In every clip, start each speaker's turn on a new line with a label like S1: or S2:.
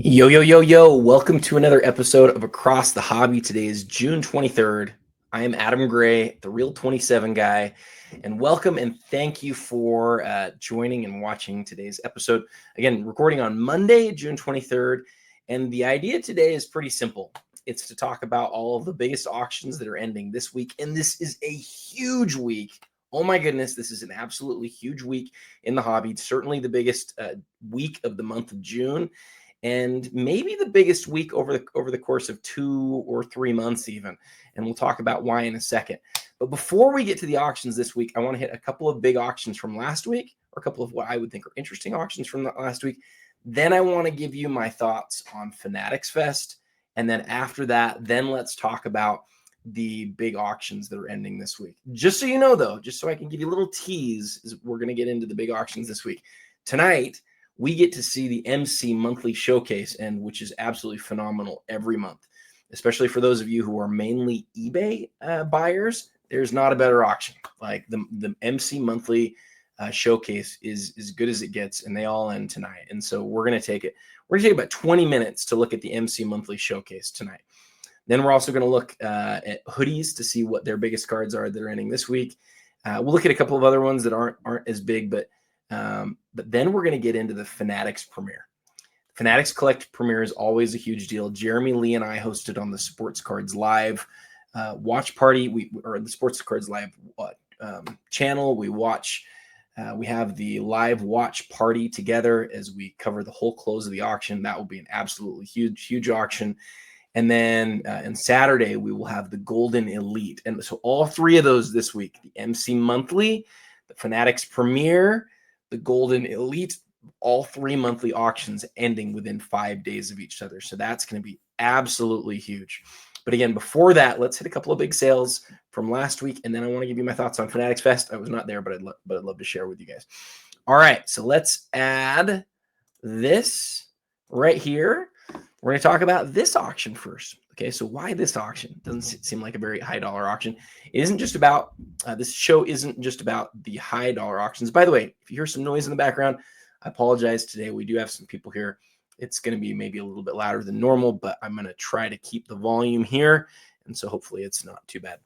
S1: Yo, yo, yo, yo. Welcome to another episode of Across the Hobby. Today is June 23rd. I am Adam Gray, the Real 27 guy, and welcome and thank you for joining and watching today's episode. Again, recording on Monday, June 23rd, and the idea today is pretty simple. It's to talk about all of the biggest auctions that are ending this week, and this is a huge week. Oh my goodness, this is an absolutely huge week in the hobby. Certainly the biggest week of the month of June, and maybe the biggest week over the course of 2 or 3 months even. And we'll talk about why in a second. But before we get to the auctions this week, I want to hit a couple of big auctions from last week, or a couple of what I would think are interesting auctions from last week. Then I want to give you my thoughts on Fanatics Fest. And then after that, then let's talk about the big auctions that are ending this week. Just so you know, though, just so I can give you a little tease, is we're going to get into the big auctions this week. Tonight, we get to see the MC monthly showcase, and which is absolutely phenomenal every month, especially for those of you who are mainly eBay buyers. There's not a better auction. Like the MC monthly showcase is as good as it gets, and they all end tonight. And so we're going to take about 20 minutes to look at the MC monthly showcase tonight. Then we're also going to look at hoodies to see what their biggest cards are that are ending this week. We'll look at a couple of other ones that aren't as big, but then we're going to get into the Fanatics premiere. Fanatics Collect premiere is always a huge deal. Jeremy Lee and I hosted on the Sports Cards Live watch party, or the Sports Cards Live channel. We have the live watch party together as we cover the whole close of the auction. That will be an absolutely huge auction. And then on Saturday, we will have the Goldin ELITE. And so all three of those this week, the MC Monthly, the Fanatics Premiere, the Goldin ELITE, all three monthly auctions ending within 5 days of each other. So that's going to be absolutely huge. But again, before that, let's hit a couple of big sales from last week. And then I want to give you my thoughts on Fanatics Fest. I was not there, but I'd love to share with you guys. All right, so let's add this right here. We're going to talk about this auction first. Okay, so why this auction? Doesn't seem like a very high dollar auction. It isn't just about, this show isn't just about the high dollar auctions. By the way, if you hear some noise in the background, I apologize. Today we do have some people here. It's going to be maybe a little bit louder than normal, but I'm going to try to keep the volume here. And so hopefully it's not too bad.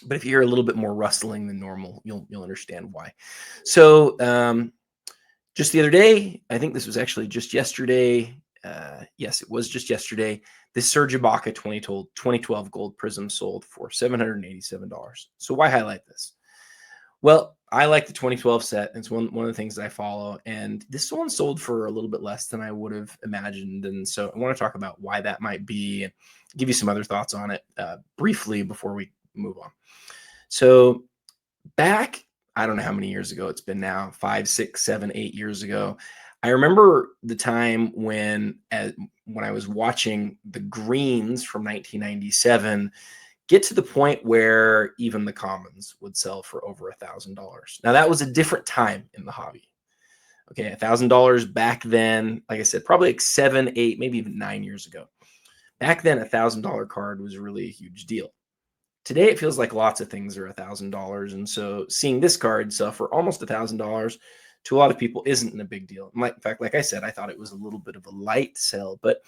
S1: But if you hear a little bit more rustling than normal, you'll understand why. So just the other day, I think this was actually just yesterday. Yes, it was just yesterday. This Serge Ibaka 2012 gold prism sold for $787. So why highlight this? Well, I like the 2012 set. It's one of the things that I follow. And this one sold for a little bit less than I would have imagined. And so I want to talk about why that might be and give you some other thoughts on it briefly before we move on. So back, I don't know how many years ago it's been now, 5, 6, 7, 8 years ago. I remember the time when I was watching the greens from 1997 get to the point where even the commons would sell for over $1,000. Now that was a different time in the hobby. Okay, $1,000 back then, like I said, probably like 7, 8, maybe even 9 years ago. Back then, $1,000 card was really a huge deal. Today, it feels like lots of things are $1,000, and so seeing this card sell for almost $1,000 to a lot of people isn't a big deal. In fact, like I said, I thought it was a little bit of a light sell, but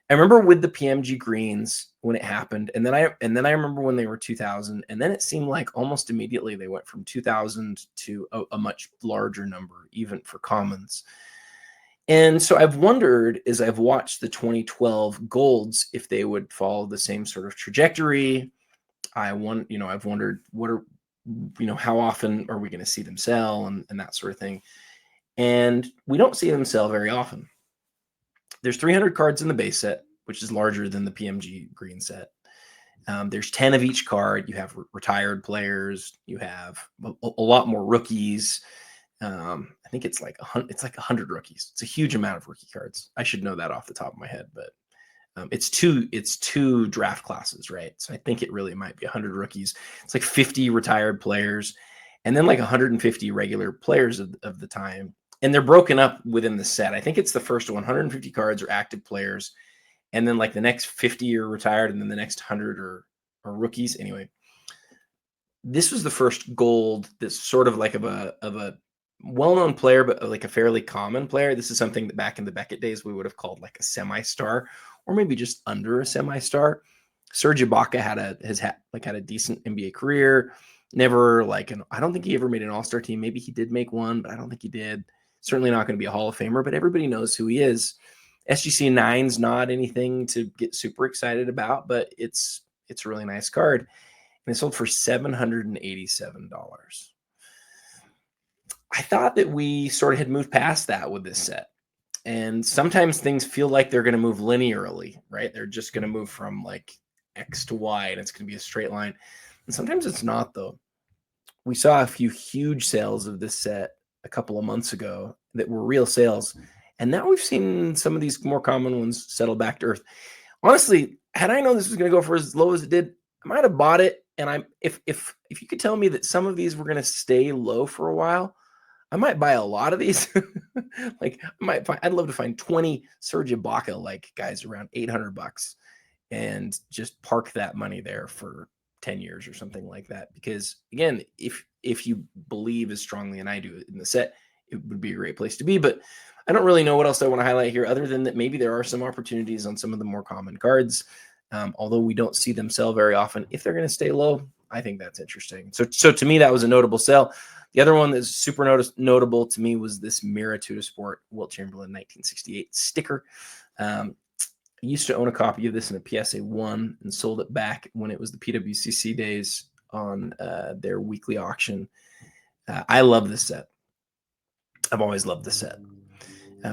S1: I remember with the PMG greens when it happened, and then I remember when they were 2,000, and then it seemed like almost immediately they went from 2,000 to a much larger number, even for commons. And so I've wondered, as I've watched the 2012 golds, if they would follow the same sort of trajectory. I've wondered how often are we going to see them sell and that sort of thing. And we don't see them sell very often. There's 300 cards in the base set, which is larger than the PMG green set. There's 10 of each card. You have retired players. You have a lot more rookies. I think it's like 100 rookies. It's a huge amount of rookie cards. I should know that off the top of my head, but it's two draft classes, right? So I think it really might be 100 rookies. It's like 50 retired players, and then like 150 regular players of the time. And they're broken up within the set. I think it's the first 150 cards are active players, and then like the next 50 are retired, and then the next 100 are rookies. Anyway, this was the first gold that's sort of like of a well-known player, but like a fairly common player. This is something that back in the Beckett days we would have called like a semi-star, or maybe just under a semi-star. Serge Ibaka had a decent NBA career. Never I don't think he ever made an All-Star team. Maybe he did make one, but I don't think he did. Certainly not going to be a Hall of Famer, but everybody knows who he is. SGC 9's not anything to get super excited about, but it's a really nice card. And it sold for $787. I thought that we sort of had moved past that with this set. And sometimes things feel like they're going to move linearly, right? They're just going to move from like X to Y, and it's going to be a straight line. And sometimes it's not, though. We saw a few huge sales of this set a couple of months ago that were real sales. And now we've seen some of these more common ones settle back to earth. Honestly, had I known this was going to go for as low as it did, I might have bought it. And if you could tell me that some of these were going to stay low for a while, I might buy a lot of these. I'd love to find 20 Serge Ibaka guys around $800 and just park that money there for 10 years or something like that. Because again, if you believe as strongly and I do in the set, it would be a great place to be. But I don't really know what else I want to highlight here other than that maybe there are some opportunities on some of the more common cards. Although we don't see them sell very often. If they're going to stay low, I think that's interesting. So to me, that was a notable sell. The other one that's super notable to me was this Mira Tuda Sport Wilt Chamberlain 1968 sticker. I used to own a copy of this in a PSA 1 and sold it back when it was the PWCC days on their weekly auction. I love this set. I've always loved this set.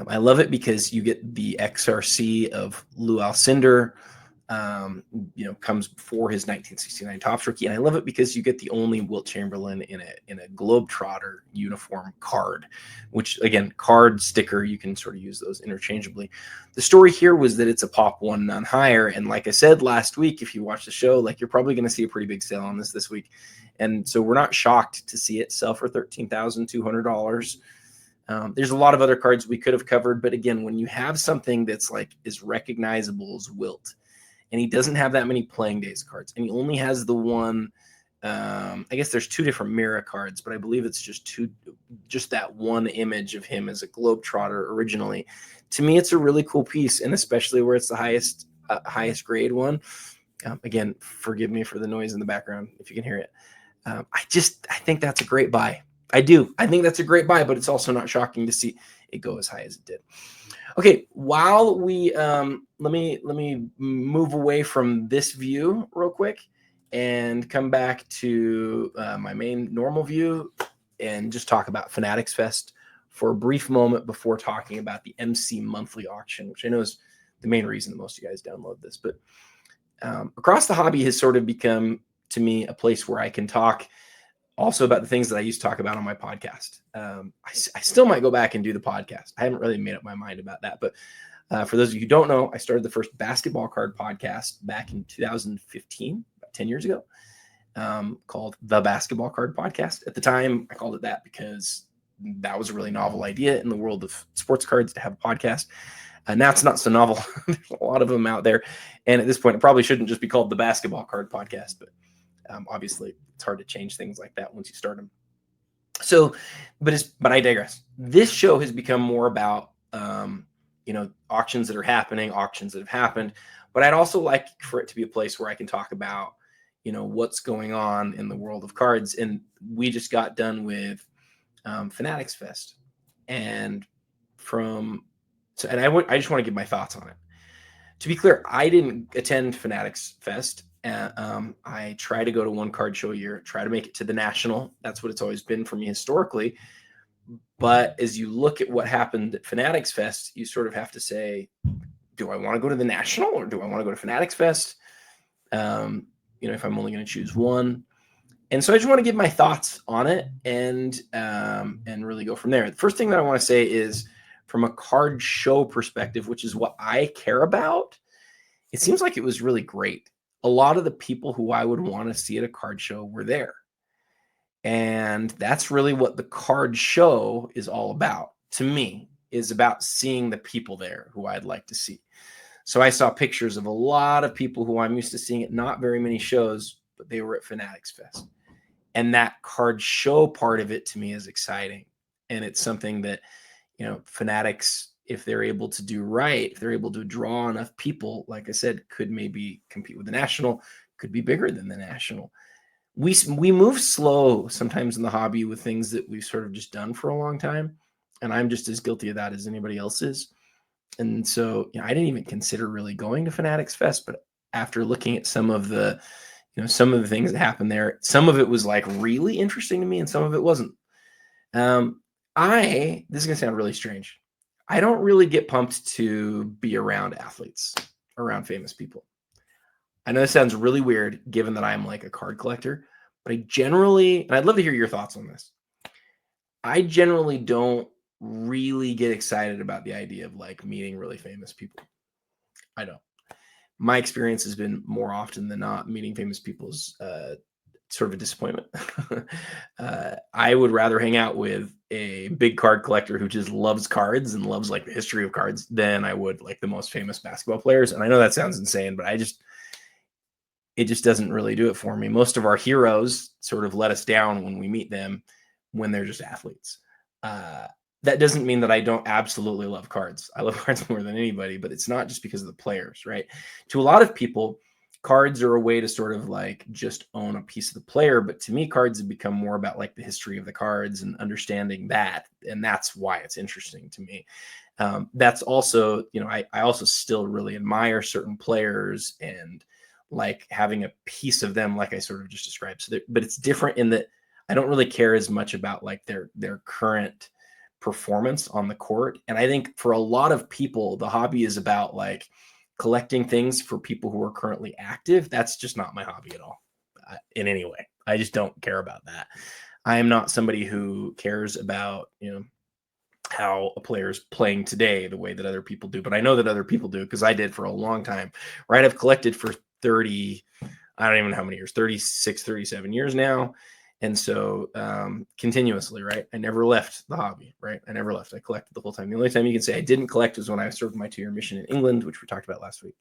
S1: I love it because you get the XRC of Lou Alcindor, comes before his 1969 Topps rookie. And I love it because you get the only Wilt Chamberlain in a Globetrotter uniform card, which again, card sticker, you can sort of use those interchangeably. The story here was that it's a pop one, none higher. And like I said last week, if you watch the show, you're probably going to see a pretty big sale on this week. And so we're not shocked to see it sell for $13,200. There's a lot of other cards we could have covered, but again, when you have something that's as recognizable as Wilt, and he doesn't have that many playing days cards, and he only has the one. I guess there's two different Mira cards, but I believe it's just that one image of him as a Globetrotter originally. To me, it's a really cool piece, and especially where it's the highest grade one. Again, forgive me for the noise in the background if you can hear it. I think that's a great buy. I do. I think that's a great buy, but it's also not shocking to see it go as high as it did. Okay, while we let me move away from this view real quick and come back to my main normal view and just talk about Fanatics Fest for a brief moment before talking about the MC monthly auction, which I know is the main reason that most of you guys download this. But Across the Hobby has sort of become, to me, a place where I can talk also about the things that I used to talk about on my podcast. I still might go back and do the podcast. I haven't really made up my mind about that. But for those of you who don't know, I started the first basketball card podcast back in 2015, about 10 years ago, called The Basketball Card Podcast. At the time, I called it that because that was a really novel idea in the world of sports cards to have a podcast. Now it's not so novel. There's a lot of them out there. And at this point, it probably shouldn't just be called The Basketball Card Podcast, but obviously, it's hard to change things like that once you start them. So, but I digress. This show has become more about, auctions that are happening, auctions that have happened. But I'd also like for it to be a place where I can talk about, what's going on in the world of cards. And we just got done with Fanatics Fest, and I just want to give my thoughts on it. To be clear, I didn't attend Fanatics Fest. I try to go to one card show a year, try to make it to the national. That's what it's always been for me historically. But as you look at what happened at Fanatics Fest, you sort of have to say, do I want to go to the national or do I want to go to Fanatics Fest? If I'm only going to choose one. And so I just want to give my thoughts on it and really go from there. The first thing that I want to say is from a card show perspective, which is what I care about, it seems like it was really great. A lot of the people who I would want to see at a card show were there. And that's really what the card show is all about, to me, is about seeing the people there who I'd like to see. So I saw pictures of a lot of people who I'm used to seeing at not very many shows, but they were at Fanatics Fest. And that card show part of it to me is exciting. And it's something that, Fanatics, if they're able to do right, if they're able to draw enough people, like I said, could maybe compete with the national, could be bigger than the national. We move slow sometimes in the hobby with things that we've sort of just done for a long time. And I'm just as guilty of that as anybody else is. And so, I didn't even consider really going to Fanatics Fest, but after looking at some of the things that happened there, some of it was like really interesting to me and some of it wasn't. This is going to sound really strange. I don't really get pumped to be around athletes, around famous people. I know this sounds really weird given that I'm like a card collector, but I generally, and I'd love to hear your thoughts on this. I generally don't really get excited about the idea of like meeting really famous people. I don't. My experience has been more often than not meeting famous people's sort of a disappointment. I would rather hang out with a big card collector who just loves cards and loves like the history of cards than I would like the most famous basketball players. And I know that sounds insane, but it just doesn't really do it for me. Most of our heroes sort of let us down when we meet them when they're just athletes. That doesn't mean that I don't absolutely love cards. I love cards more than anybody, but it's not just because of the players, right? To a lot of people, cards are a way to sort of like just own a piece of the player. But to me, cards have become more about like the history of the cards and understanding that. And that's why it's interesting to me. That's also, I also still really admire certain players and like having a piece of them, like I sort of just described. So but it's different in that I don't really care as much about like their current performance on the court. And I think for a lot of people, the hobby is about like collecting things for people who are currently active. That's just not my hobby at all in any way. I just don't care about that. I am not somebody who cares about, how a player is playing today the way that other people do. But I know that other people do because I did for a long time, right? I've collected for 30, I don't even know how many years, 36, 37 years now. And so continuously, right? I never left the hobby, right? I never left. I collected the whole time. The only time you can say I didn't collect was when I served my 2-year mission in England, which we talked about last week.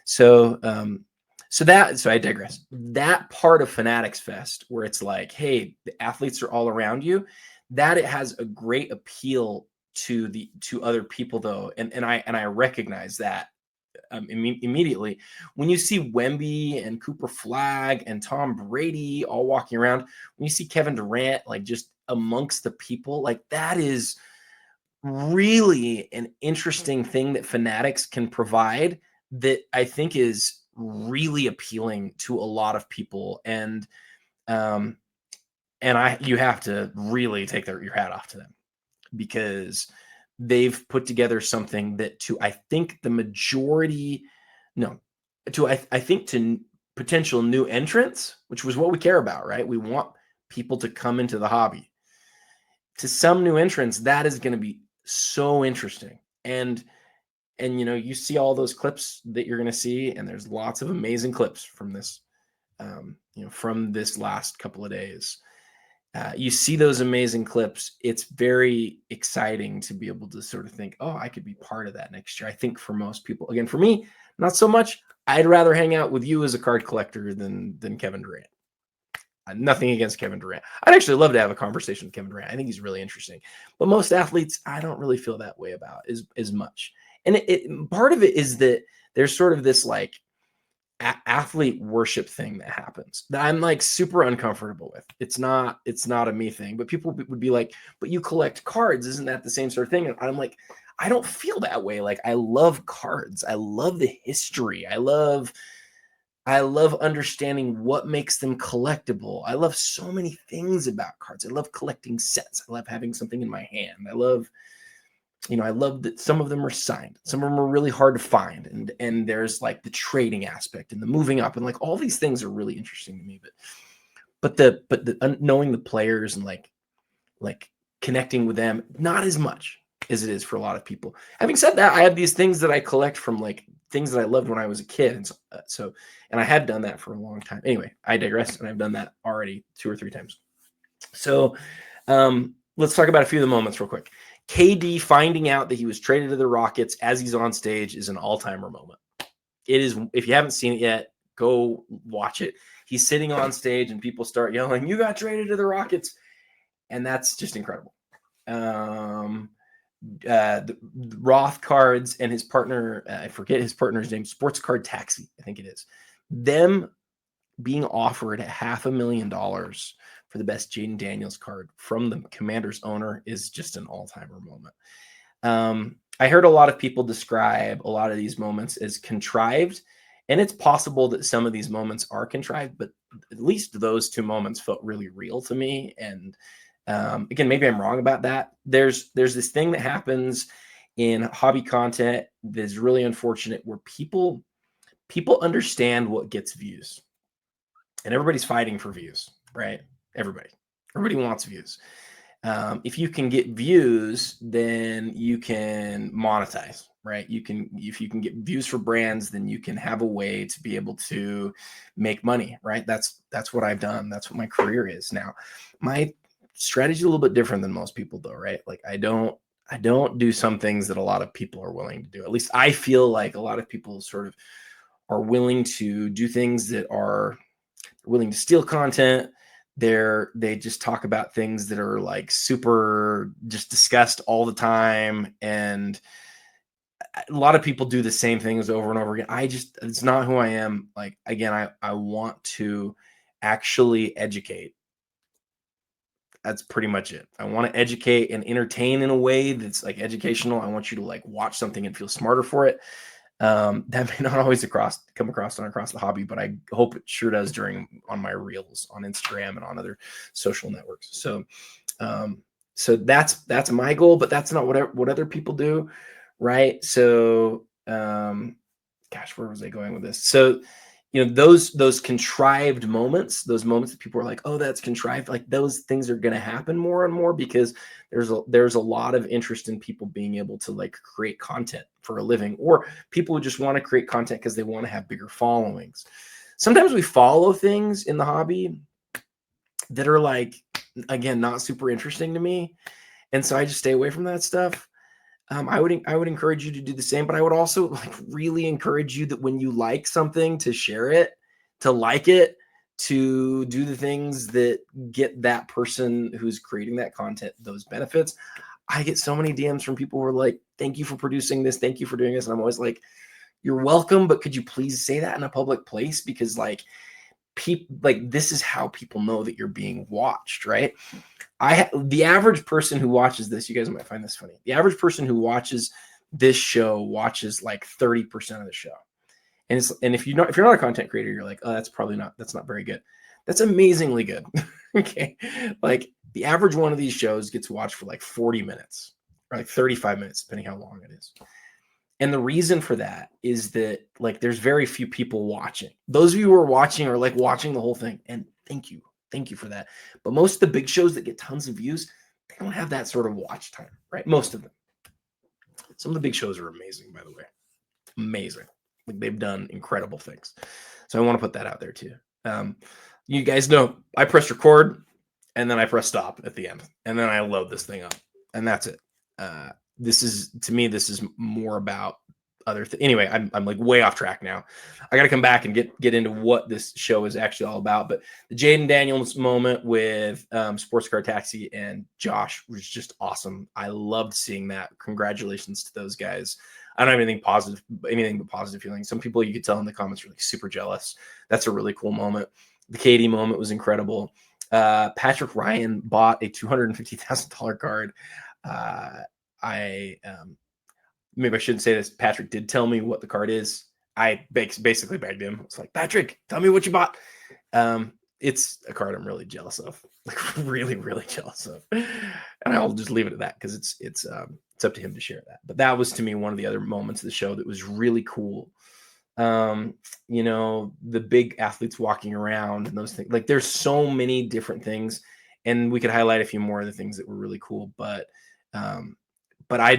S1: So I digress. That part of Fanatics Fest where it's like, hey, the athletes are all around you, that it has a great appeal to other people though. And I recognize that immediately when you see Wemby and Cooper Flagg and Tom Brady all walking around, when you see Kevin Durant like just amongst the people, like that is really an interesting thing that Fanatics can provide that I think is really appealing to a lot of people. And you have to really take your hat off to them because they've put together something that I think to potential new entrants, which was what we care about, right? We want people to come into the hobby. To some new entrants, that is going to be so interesting. And you see all those clips that you're going to see, and there's lots of amazing clips from this, from this last couple of days. You see those amazing clips. It's very exciting to be able to sort of think, oh, I could be part of that next year. I think for most people, again, for me, not so much. I'd rather hang out with you as a card collector than Kevin Durant. Nothing against Kevin Durant. I'd actually love to have a conversation with Kevin Durant. I think he's really interesting. But most athletes, I don't really feel that way about as much. And part of it is that there's sort of this like athlete worship thing that happens that I'm like super uncomfortable with. It's not a me thing, but people would be like, but you collect cards. Isn't that the same sort of thing? And I'm like, I don't feel that way. Like I love cards. I love the history. I love understanding what makes them collectible. I love so many things about cards. I love collecting sets. I love having something in my hand. I love that some of them are signed. Some of them are really hard to find. And there's like the trading aspect and the moving up and like all these things are really interesting to me. But the knowing the players and like connecting with them, not as much as it is for a lot of people. Having said that, I have these things that I collect from like things that I loved when I was a kid. And I had done that for a long time. Anyway, I digress. And I've done that already 2 or 3 times. So let's talk about a few of the moments real quick. KD finding out that he was traded to the Rockets as he's on stage is an all-timer moment. It is. If you haven't seen it yet, go watch it. He's sitting on stage and people start yelling, "You got traded to the Rockets." And that's just incredible. the Roth Cards and his partner, I forget his partner's name, Sports Card Taxi, I think it is. Them being offered $500,000 for the best Jaden Daniels card from the Commanders owner is just an all-timer moment. I heard a lot of people describe a lot of these moments as contrived, and it's possible that some of these moments are contrived, but at least those two moments felt really real to me. And again, maybe I'm wrong about that. There's this thing that happens in hobby content that is really unfortunate, where people understand what gets views, and everybody's fighting for views, right? Everybody wants views. If you can get views, then you can monetize, right? If you can get views for brands, then you can have a way to be able to make money, right? That's what I've done. That's what my career is now. My strategy is a little bit different than most people, though, right? Like I don't do some things that a lot of people are willing to do. At least I feel like a lot of people sort of are willing to do things that are willing to steal content. They just talk about things that are like super just discussed all the time, and a lot of people do the same things over and over again. It's not who I am. Like, again, I want to actually educate. That's pretty much it. I want to educate and entertain in a way that's like educational. I want you to like watch something and feel smarter for it. That may not always come across the hobby, but I hope it sure does on my reels on Instagram and on other social networks. So that's my goal, but that's not what other people do, right? So gosh, where was I going with this? So those contrived moments, those moments that people are like, oh, that's contrived, like those things are going to happen more and more, because there's a lot of interest in people being able to like create content for a living, or people who just want to create content because they want to have bigger followings. Sometimes we follow things in the hobby that are like, again, not super interesting to me, and so I just stay away from that stuff. I would encourage you to do the same, but I would also like really encourage you that when you like something, to share it, to like it, to do the things that get that person who's creating that content those benefits. I get so many DMs from people who are like, thank you for producing this, thank you for doing this. And I'm always like, you're welcome, but could you please say that in a public place? Because like people, like this is how people know that you're being watched, right? The average person who watches this, you guys might find this funny. The average person who watches this show watches like 30% of the show. And if you're not a content creator, you're like, oh, that's not very good. That's amazingly good. Okay. Like the average one of these shows gets watched for like 40 minutes or like 35 minutes, depending how long it is. And the reason for that is that like there's very few people watching. Those of you who are watching are like watching the whole thing. And thank you for that. But most of the big shows that get tons of views, they don't have that sort of watch time, right? Most of them. Some of the big shows are amazing, by the way. Amazing. Like they've done incredible things. So I want to put that out there too. You guys know I press record and then I press stop at the end, and then I load this thing up, and that's it. This is more about other things. Anyway, I'm like way off track now. I got to come back and get into what this show is actually all about. But the Jaden Daniels moment with Sports Car Taxi and Josh was just awesome. I loved seeing that. Congratulations to those guys. I don't have anything but positive feelings. Some people, you could tell in the comments, are like super jealous. That's a really cool moment. The Katie moment was incredible. Patrick Ryan bought a $250,000 card. Maybe I shouldn't say this. Patrick did tell me what the card is. I basically begged him. It's like, Patrick, tell me what you bought. It's a card I'm really jealous of, like really, really jealous of. And I'll just leave it at that, because it's up to him to share that. But that was, to me, one of the other moments of the show that was really cool. The big athletes walking around and those things. Like there's so many different things, and we could highlight a few more of the things that were really cool. But I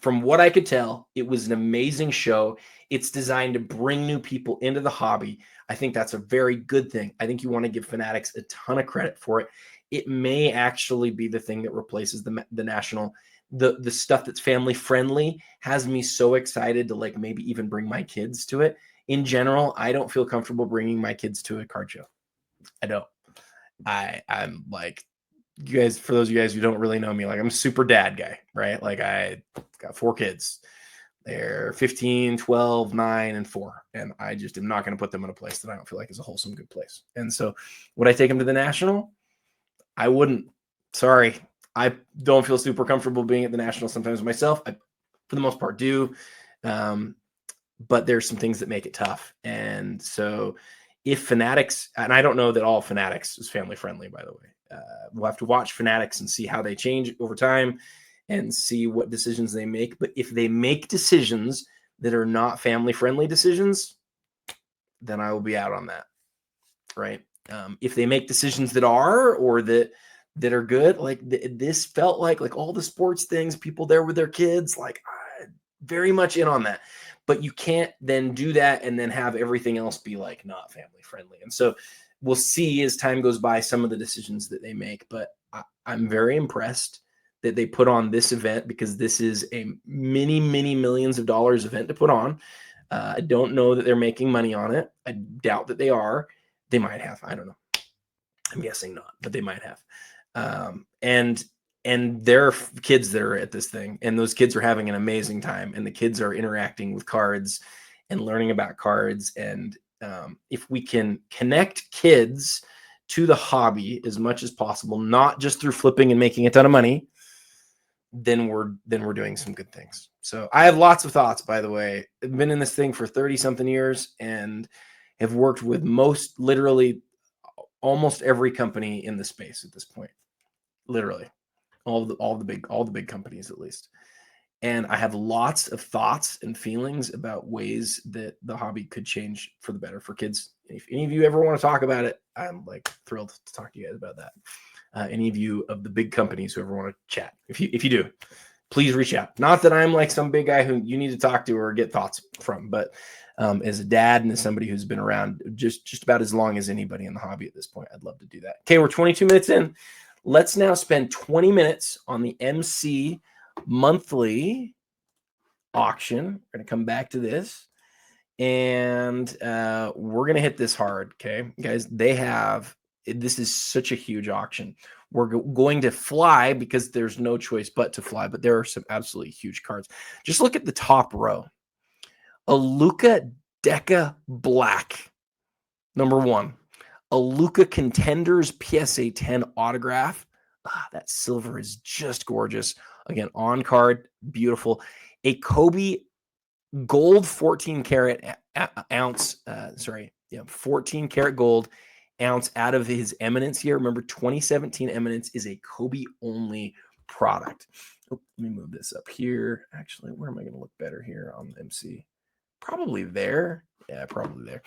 S1: from what I could tell, it was an amazing show. It's designed to bring new people into the hobby. I think that's a very good thing. I think you want to give Fanatics a ton of credit for it. It may actually be the thing that replaces the national. The stuff that's family friendly has me so excited to like maybe even bring my kids to it. In general, I don't feel comfortable bringing my kids to a card show. I don't. I'm like, you guys, for those of you guys who don't really know me, like I'm a super dad guy, right? Like I got 4 kids. They're 15, 12, 9, and 4. And I just am not going to put them in a place that I don't feel like is a wholesome, good place. And so would I take them to the National? I wouldn't. Sorry. I don't feel super comfortable being at the National sometimes myself. I, for the most part, do. But there's some things that make it tough. And so if Fanatics, and I don't know that all Fanatics is family friendly, by the way. We'll have to watch Fanatics and see how they change over time and see what decisions they make. But if they make decisions that are not family-friendly decisions, then I will be out on that, right? If they make decisions that are, or that are good, like this felt like all the sports things, people there with their kids, like very much in on that. But you can't then do that and then have everything else be like not family-friendly. And so we'll see as time goes by some of the decisions that they make. But I'm very impressed that they put on this event, because this is a many millions of dollars event to put on. I don't know that they're making money on it. I doubt that they are. They might have. I don't know. I'm guessing not, but they might have. And there are kids that are at this thing, and those kids are having an amazing time, and the kids are interacting with cards and learning about cards. And if we can connect kids to the hobby as much as possible, not just through flipping and making a ton of money, then we're doing some good things. So I have lots of thoughts, by the way. I've been in this thing for 30 something years and have worked with literally almost every company in the space at this point. Literally all the big companies, at least. And I have lots of thoughts and feelings about ways that the hobby could change for the better for kids. If any of you ever want to talk about it, I'm like thrilled to talk to you guys about that. Any of you of the big companies who ever want to chat, if you do, please reach out. Not that I'm like some big guy who you need to talk to or get thoughts from, but as a dad and as somebody who's been around just about as long as anybody in the hobby at this point, I'd love to do that. Okay, we're 22 minutes in. Let's now spend 20 minutes on the MC monthly auction. We're going to come back to this, and we're going to hit this hard. Okay, guys, this is such a huge auction. We're going to fly because there's no choice but to fly, but there are some absolutely huge cards. Just look at the top row. A Luka Deca Black, number 1. A Luka Contenders PSA 10 autograph. That silver is just gorgeous. Again, on card, beautiful. A Kobe gold 14 karat ounce, 14 karat gold ounce out of his Eminence here. Remember, 2017 Eminence is a Kobe only product. Oh, let me move this up here. Actually, where am I going to look better here on the MC? Probably there. Yeah, probably there.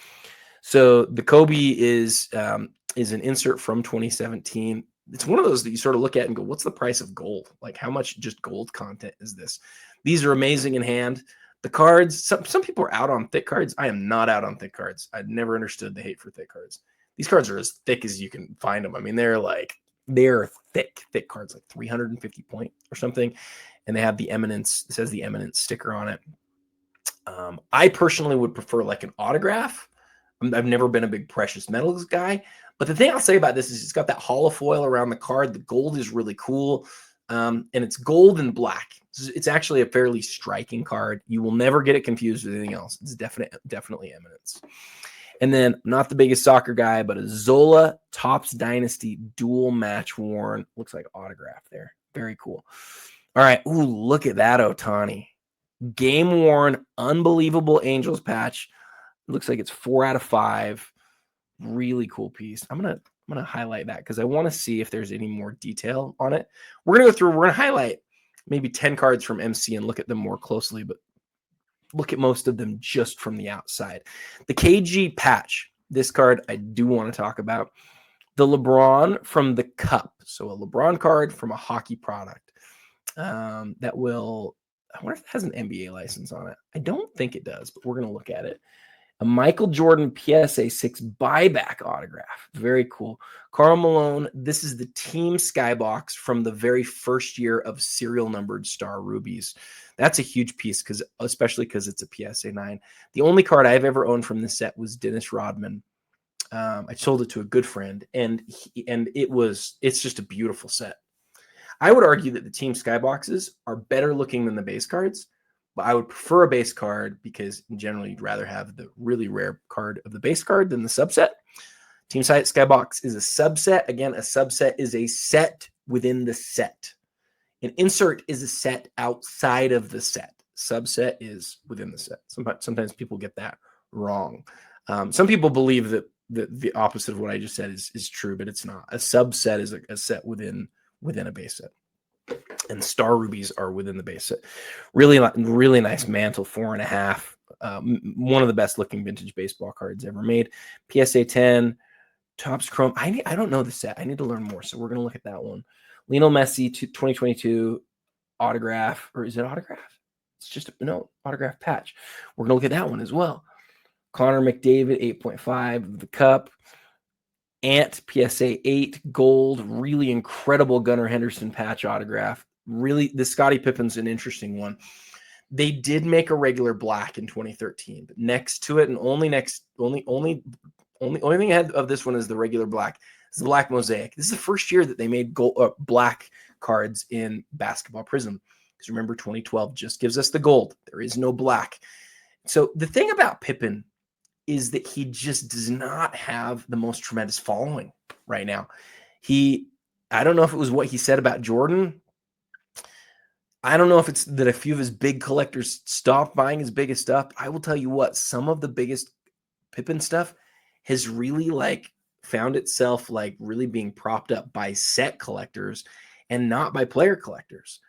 S1: So the Kobe is an insert from 2017. It's one of those that you sort of look at and go, what's the price of gold? Like, how much just gold content is this? These are amazing in hand. The cards, some people are out on thick cards. I am not out on thick cards. I've never understood the hate for thick cards. These cards are as thick as you can find them. I mean, they're thick cards, like 350 point or something. And they have the Eminence, it says the Eminence sticker on it. I personally would prefer like an autograph. I've never been a big precious metals guy, but the thing I'll say about this is it's got that hollow foil around the card. The gold is really cool. And it's gold and black. It's actually a fairly striking card. You will never get it confused with anything else. It's definitely Eminence. And then, not the biggest soccer guy, but a Zola Topps Dynasty dual match worn. Looks like autograph there. Very cool. All right. Ooh, look at that Ohtani. Game worn, unbelievable Angels patch. It looks like it's 4 out of 5. Really cool piece. I'm gonna highlight that because I want to see if there's any more detail on it. We're gonna go through. We're gonna highlight maybe 10 cards from MC and look at them more closely, but look at most of them just from the outside. The KG patch. This card I do want to talk about. The LeBron from the Cup. So a LeBron card from a hockey product. That will. I wonder if it has an NBA license on it. I don't think it does, but we're going to look at it. A Michael Jordan PSA 6 buyback autograph. Very cool. Karl Malone. This is the Team Skybox from the very first year of serial numbered Star Rubies. That's a huge piece, especially because it's a PSA 9. The only card I've ever owned from this set was Dennis Rodman. I sold it to a good friend, and it's just a beautiful set. I would argue that the team skyboxes are better looking than the base cards, but I would prefer a base card because in general you'd rather have the really rare card of the base card than the subset. Team skybox is a subset. Again, a subset is a set within the set. An insert is a set outside of the set. Subset is within the set. Sometimes people get that wrong. Some people believe that the opposite of what I just said is true, but it's not. A subset is a set within a base set. And Star Rubies are within the base set. Really nice mantle, 4.5. One of the best looking vintage baseball cards ever made. PSA 10, Topps Chrome. I don't know the set. I need to learn more, so we're going to look at that one. Lionel Messi 2022 autograph, or is it autograph? It's just autograph patch. We're going to look at that one as well. Connor McDavid 8.5 of the Cup. Ant PSA 8 gold, really incredible Gunnar Henderson patch autograph. Really, the Scottie Pippen's an interesting one. They did make a regular black in 2013, but next to it, and only thing ahead of this one is the regular black. It's the black mosaic. This is the first year that they made black cards in Basketball Prism. Because remember, 2012 just gives us the gold. There is no black. So the thing about Pippen is that he just does not have the most tremendous following right now. I don't know if it was what he said about Jordan. I don't know if it's that a few of his big collectors stopped buying his biggest stuff. I will tell you what, some of the biggest Pippen stuff has really found itself really being propped up by set collectors and not by player collectors,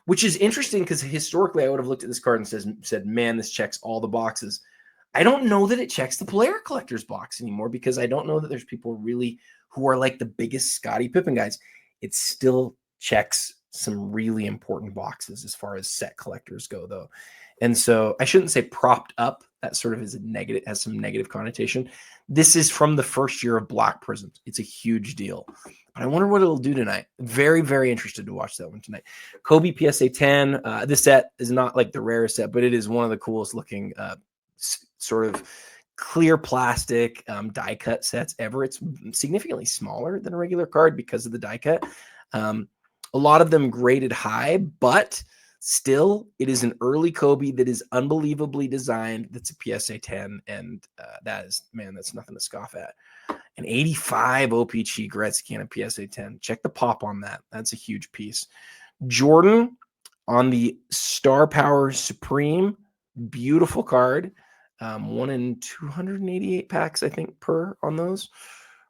S1: which is interesting because historically I would have looked at this card and said, man, this checks all the boxes. I don't know that it checks the player collector's box anymore because I don't know that there's people really who are like the biggest Scottie Pippen guys. It still checks some really important boxes as far as set collectors go, though. And so I shouldn't say propped up. That sort of is has some negative connotation. This is from the first year of Black Prisms. It's a huge deal. But I wonder what it'll do tonight. Very, very interested to watch that one tonight. Kobe PSA 10. This set is not like the rarest set, but it is one of the coolest looking sort of clear plastic die cut sets ever. It's significantly smaller than a regular card because of the die cut. A lot of them graded high, but still, it is an early Kobe that is unbelievably designed. That's a PSA 10, and that's nothing to scoff at. An 85 OPG Gretzky and a PSA 10. Check the pop on that. That's a huge piece. Jordan on the Star Power Supreme. Beautiful card. 1 in 288 packs, I think, per on those.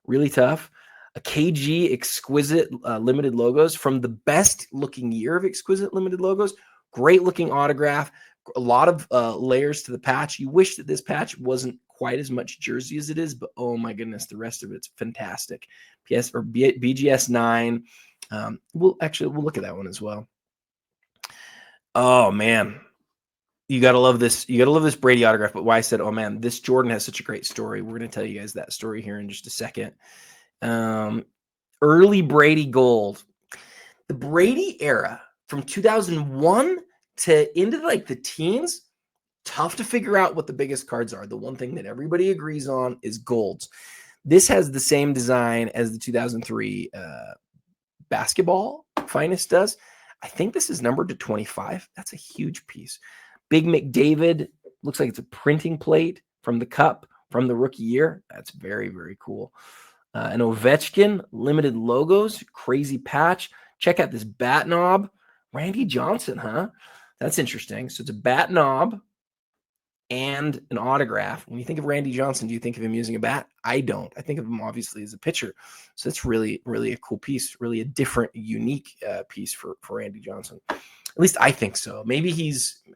S1: Really tough. A KG Exquisite limited logos from the best looking year of Exquisite limited logos. Great looking autograph. A lot of layers to the patch. You wish that this patch wasn't quite as much jersey as it is, but oh my goodness, the rest of it's fantastic. BGS 9. We'll look at that one as well. Oh man. You got to love this. You got to love this Brady autograph. But why I said, oh man, this Jordan has such a great story. We're going to tell you guys that story here in just a second. Early Brady gold. The Brady era from 2001 to into the teens, tough to figure out what the biggest cards are. The one thing that everybody agrees on is golds. This has the same design as the 2003 basketball finest does. I think this is numbered to 25. That's a huge piece. Big McDavid, looks like it's a printing plate from the Cup from the rookie year. That's very, very cool. An Ovechkin, limited logos, crazy patch. Check out this bat knob. Randy Johnson, huh? That's interesting. So it's a bat knob and an autograph. When you think of Randy Johnson, do you think of him using a bat? I don't. I think of him obviously as a pitcher. So that's really, really a cool piece, really a different, unique piece for Randy Johnson. At least I think so. Maybe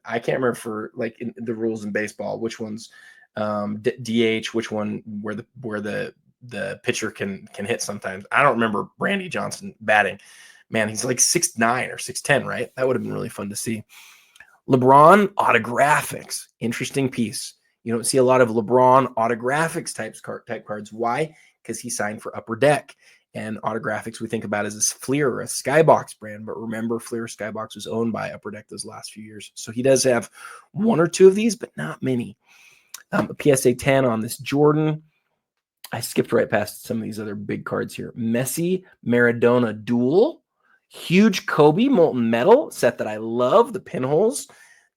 S1: I can't remember for in the rules in baseball, which one's DH, which one where the pitcher can hit sometimes. I don't remember Randy Johnson batting. Man, he's like 6'9" or 6'10", right? That would have been really fun to see. LeBron autographics, interesting piece. You don't see a lot of LeBron autographics type cards. Why? Because he signed for Upper Deck. And autographics we think about as a Fleer or a Skybox brand, but remember Fleer Skybox was owned by Upper Deck those last few years. So he does have 1 or 2 of these, but not many. A PSA 10 on this Jordan. I skipped right past some of these other big cards here. Messi, Maradona duel. Huge Kobe molten metal set that I love. The pinholes.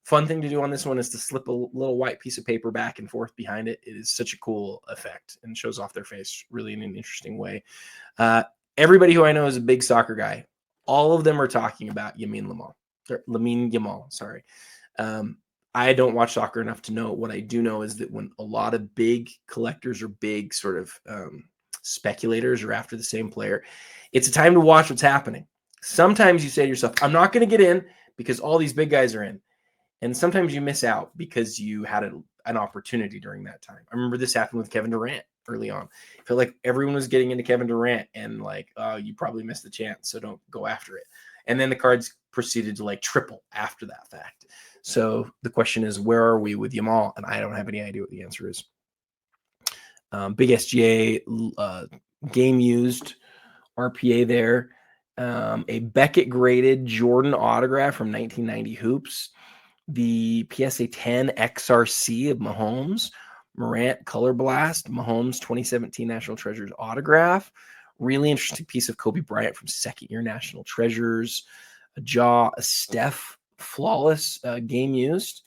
S1: Fun thing to do on this one is to slip a little white piece of paper back and forth behind it. It is such a cool effect and shows off their face really in an interesting way. Everybody who I know is a big soccer guy. All of them are talking about Lamine Yamal, sorry. I don't watch soccer enough to know. What I do know is that when a lot of big collectors or big sort of speculators are after the same player, it's a time to watch what's happening. Sometimes you say to yourself, I'm not going to get in because all these big guys are in. And sometimes you miss out because you had an opportunity during that time. I remember this happened with Kevin Durant early on. I felt like everyone was getting into Kevin Durant and like, oh, you probably missed the chance, so don't go after it. And then the cards proceeded to like triple after that fact. So the question is, where are we with Yamal? And I don't have any idea what the answer is. Big SGA game used RPA there. A Beckett graded Jordan autograph from 1990 Hoops. The PSA 10 XRC of Mahomes. Morant Color Blast. Mahomes 2017 National Treasures autograph. Really interesting piece of Kobe Bryant from second year National Treasures. A Steph flawless game used.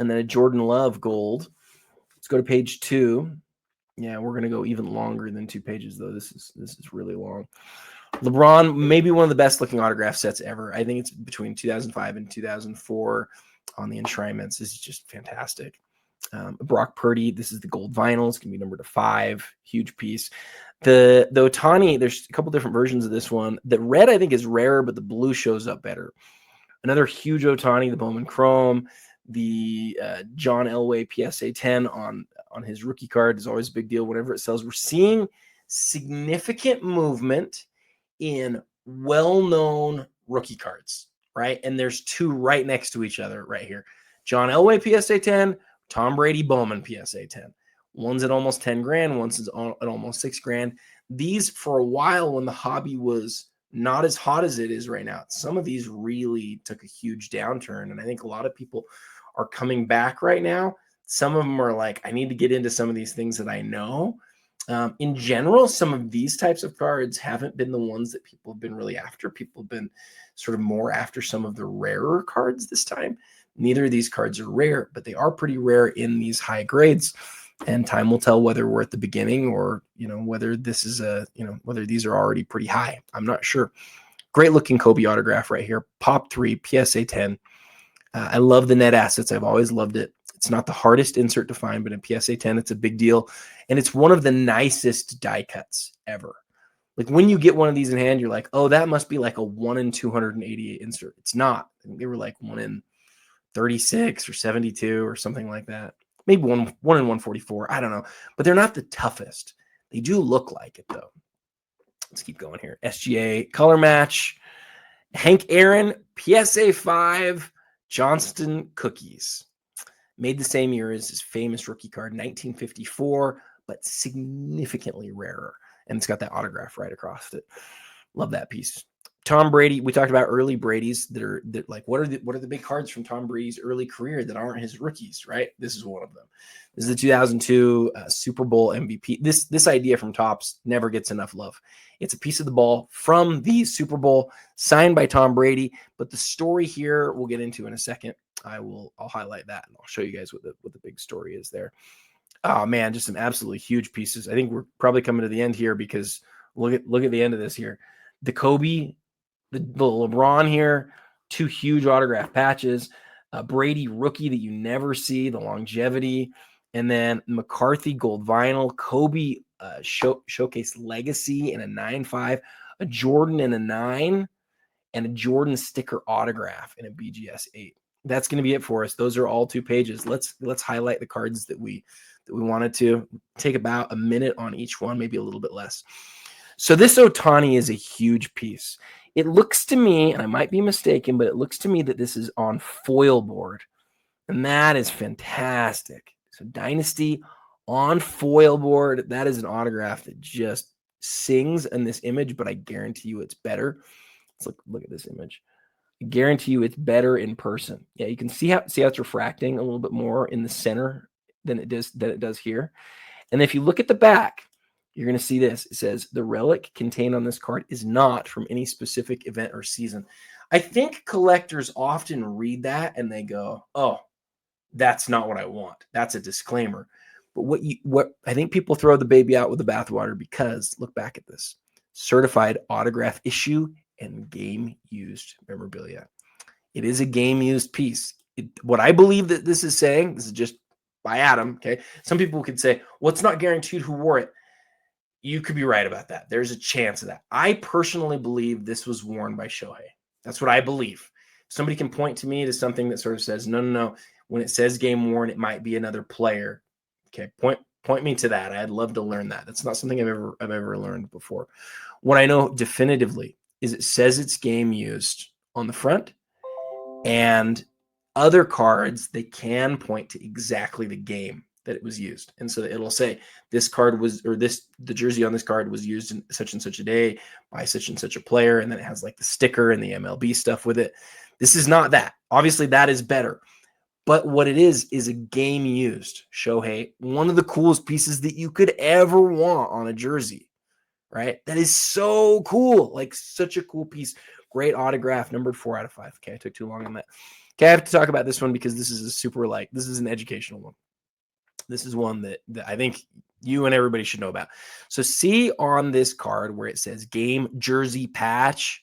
S1: And then a Jordan Love gold. Let's go to page 2. Yeah, we're going to go even longer than 2 pages, though. This is really long. LeBron, maybe one of the best looking autograph sets ever. I think it's between 2005 and 2004 on the enshrinements. This is just fantastic. Brock Purdy, this is the gold vinyl. It's going to be numbered to 5. Huge piece. The Ohtani, there's a couple different versions of this one. The red, I think, is rarer, but the blue shows up better. Another huge Ohtani, the Bowman Chrome. The John Elway PSA 10 on his rookie card is always a big deal whenever it sells. We're seeing significant movement in well-known rookie cards, right? And there's 2 right next to each other right here. John Elway PSA 10, Tom Brady Bowman PSA 10. One's at almost 10 grand, one's at almost 6 grand. These, for a while when the hobby was not as hot as it is right now, some of these really took a huge downturn. And I think a lot of people are coming back right now. Some of them are like, I need to get into some of these things that I know. In general, some of these types of cards haven't been the ones that people have been really after. People have been sort of more after some of the rarer cards this time. Neither of these cards are rare, but they are pretty rare in these high grades. And time will tell whether we're at the beginning or, whether this is whether these are already pretty high. I'm not sure. Great looking Kobe autograph right here. Pop 3, PSA 10. I love the net assets. I've always loved it. It's not the hardest insert to find, but in PSA 10, it's a big deal. And it's one of the nicest die cuts ever. Like when you get one of these in hand, you're like, oh, that must be like a 1 in 288 insert. It's not. I think they were like 1 in 36 or 72 or something like that. Maybe 1 in 144. I don't know. But they're not the toughest. They do look like it, though. Let's keep going here. SGA color match. Hank Aaron, PSA 5, Johnston Cookies. Made the same year as his famous rookie card, 1954, but significantly rarer. And it's got that autograph right across it. Love that piece. Tom Brady, we talked about early Brady's that like, what are the big cards from Tom Brady's early career that aren't his rookies, right? This is one of them. This is the 2002 Super Bowl MVP. This idea from Topps never gets enough love. It's a piece of the ball from the Super Bowl signed by Tom Brady, but the story here we'll get into in a second. I'll highlight that and I'll show you guys what the big story is there. Oh man, just some absolutely huge pieces. I think we're probably coming to the end here because look at the end of this here. The Kobe, the LeBron here, 2 huge autograph patches, Brady rookie that you never see, the longevity, and then McCarthy gold vinyl, Kobe showcase legacy in a 9.5, a Jordan in a 9, and a Jordan sticker autograph in a BGS 8. That's going to be it for us. Those are all 2 pages. Let's highlight the cards that we wanted to. Take about a minute on each one, maybe a little bit less. So this Ohtani is a huge piece. It looks to me, and I might be mistaken, but it looks to me that this is on foil board, and that is fantastic. So Dynasty on foil board, that is an autograph that just sings in this image, but I guarantee you it's better. Let's look at this image. I guarantee you it's better in person. Yeah, you can see how it's refracting a little bit more in the center than it does here. And if you look at the back, you're going to see this. It says the relic contained on this card is not from any specific event or season. I think collectors often read that and they go, oh, that's not what I want. That's a disclaimer. But what I think people throw the baby out with the bathwater, because look back at this: certified autograph issue and game used memorabilia. It is a game used piece. What I believe that this is saying, this is just by Adam. Okay. Some people could say, well, it's not guaranteed who wore it. You could be right about that. There's a chance of that. I personally believe this was worn by Shohei. That's what I believe. Somebody can point to me to something that sort of says, no. When it says game worn, it might be another player. Okay, point me to that. I'd love to learn that. That's not something I've ever learned before. What I know definitively is it says it's game used on the front, and other cards, they can point to exactly the game that it was used. And so it'll say this card was, or the jersey on this card was used in such and such a day by such and such a player. And then it has like the sticker and the MLB stuff with it. This is not that. Obviously that is better. But what it is a game used Shohei, one of the coolest pieces that you could ever want on a jersey, right? That is so cool. Like such a cool piece. Great autograph, numbered 4 out of 5. Okay, I took too long on that. Okay, I have to talk about this one because this is a super, this is an educational one. This is one that I think you and everybody should know about. So see on this card where it says game jersey patch.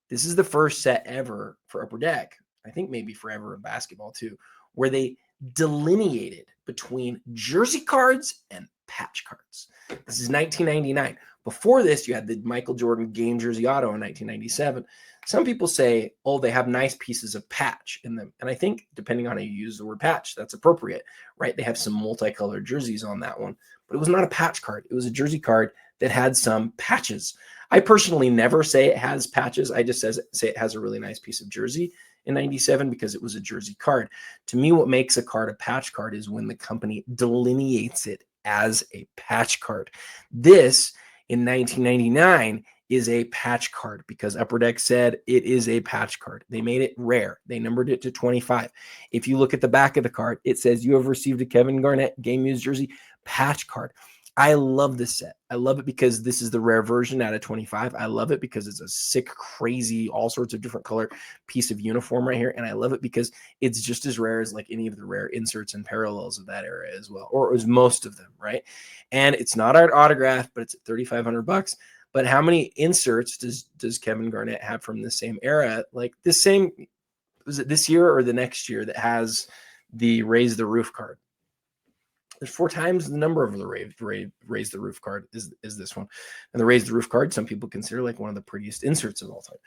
S1: This is the first set ever for Upper Deck. I think maybe forever in basketball too, where they delineated between jersey cards and patch cards. This is 1999. Before this, you had the Michael Jordan game jersey auto in 1997. Some people say, oh, they have nice pieces of patch in them. And I think depending on how you use the word patch, that's appropriate, right? They have some multicolored jerseys on that one, but it was not a patch card. It was a jersey card that had some patches. I personally never say it has patches. I just say it has a really nice piece of jersey in 97 because it was a jersey card. To me, what makes a card a patch card is when the company delineates it as a patch card. This in 1999 is a patch card because Upper Deck said it is a patch card. They made it rare. They numbered it to 25. If you look at the back of the card, it says you have received a Kevin Garnett game used jersey patch card. I love this set. I love it because this is the rare version out of 25. I love it because it's a sick, crazy, all sorts of different color piece of uniform right here. And I love it because it's just as rare as like any of the rare inserts and parallels of that era as well, or it was most of them, right? And it's not our autograph, but it's at $3,500. But how many inserts does Kevin Garnett have from the same era? Like this same, was it this year or the next year that has the Raise the Roof card? There's 4 times the number of the raise the roof card is this one. And the Raise the Roof card, some people consider like one of the prettiest inserts of all time.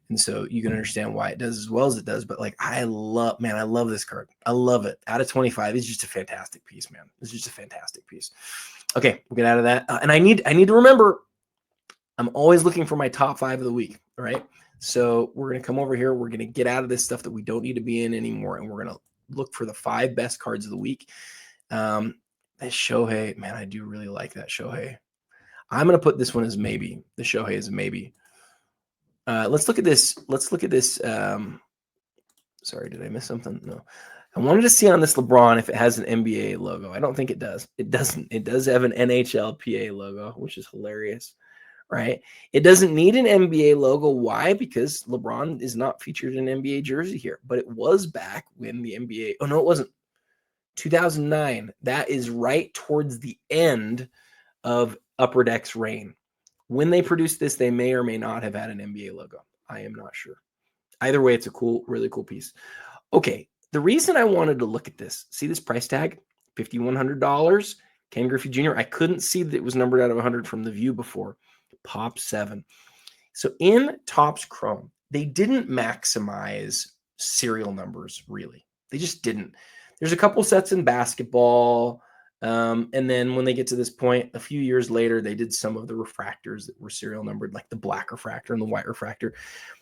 S1: And so you can understand why it does as well as it does. But like, I love this card. I love it. Out of 25, it's just a fantastic piece, man. It's just a fantastic piece. Okay, we'll get out of that. And I need to remember, I'm always looking for my top 5 of the week. All right. So we're going to come over here. We're going to get out of this stuff that we don't need to be in anymore. And we're going to look for the 5 best cards of the week. That Shohei, man, I do really like that Shohei. I'm going to put this one as maybe. The Shohei is a maybe. Let's look at this. Sorry, did I miss something? No. I wanted to see on this LeBron if it has an NBA logo. I don't think it does. It doesn't. It does have an NHLPA logo, which is hilarious, right? It doesn't need an NBA logo. Why? Because LeBron is not featured in an NBA jersey here, but it was back when the NBA. Oh, no, it wasn't. 2009. That is right towards the end of Upper Deck's reign. When they produced this, they may or may not have had an NBA logo. I am not sure. Either way, it's a cool, really cool piece. Okay, the reason I wanted to look at this, see this price tag, $5,100, Ken Griffey Jr. I couldn't see that it was numbered out of 100 from the view before. Pop 7. So in Topps Chrome, they didn't maximize serial numbers, really. They just didn't. There's a couple sets in basketball. And then when they get to this point, a few years later, they did some of the refractors that were serial numbered, like the black refractor and the white refractor.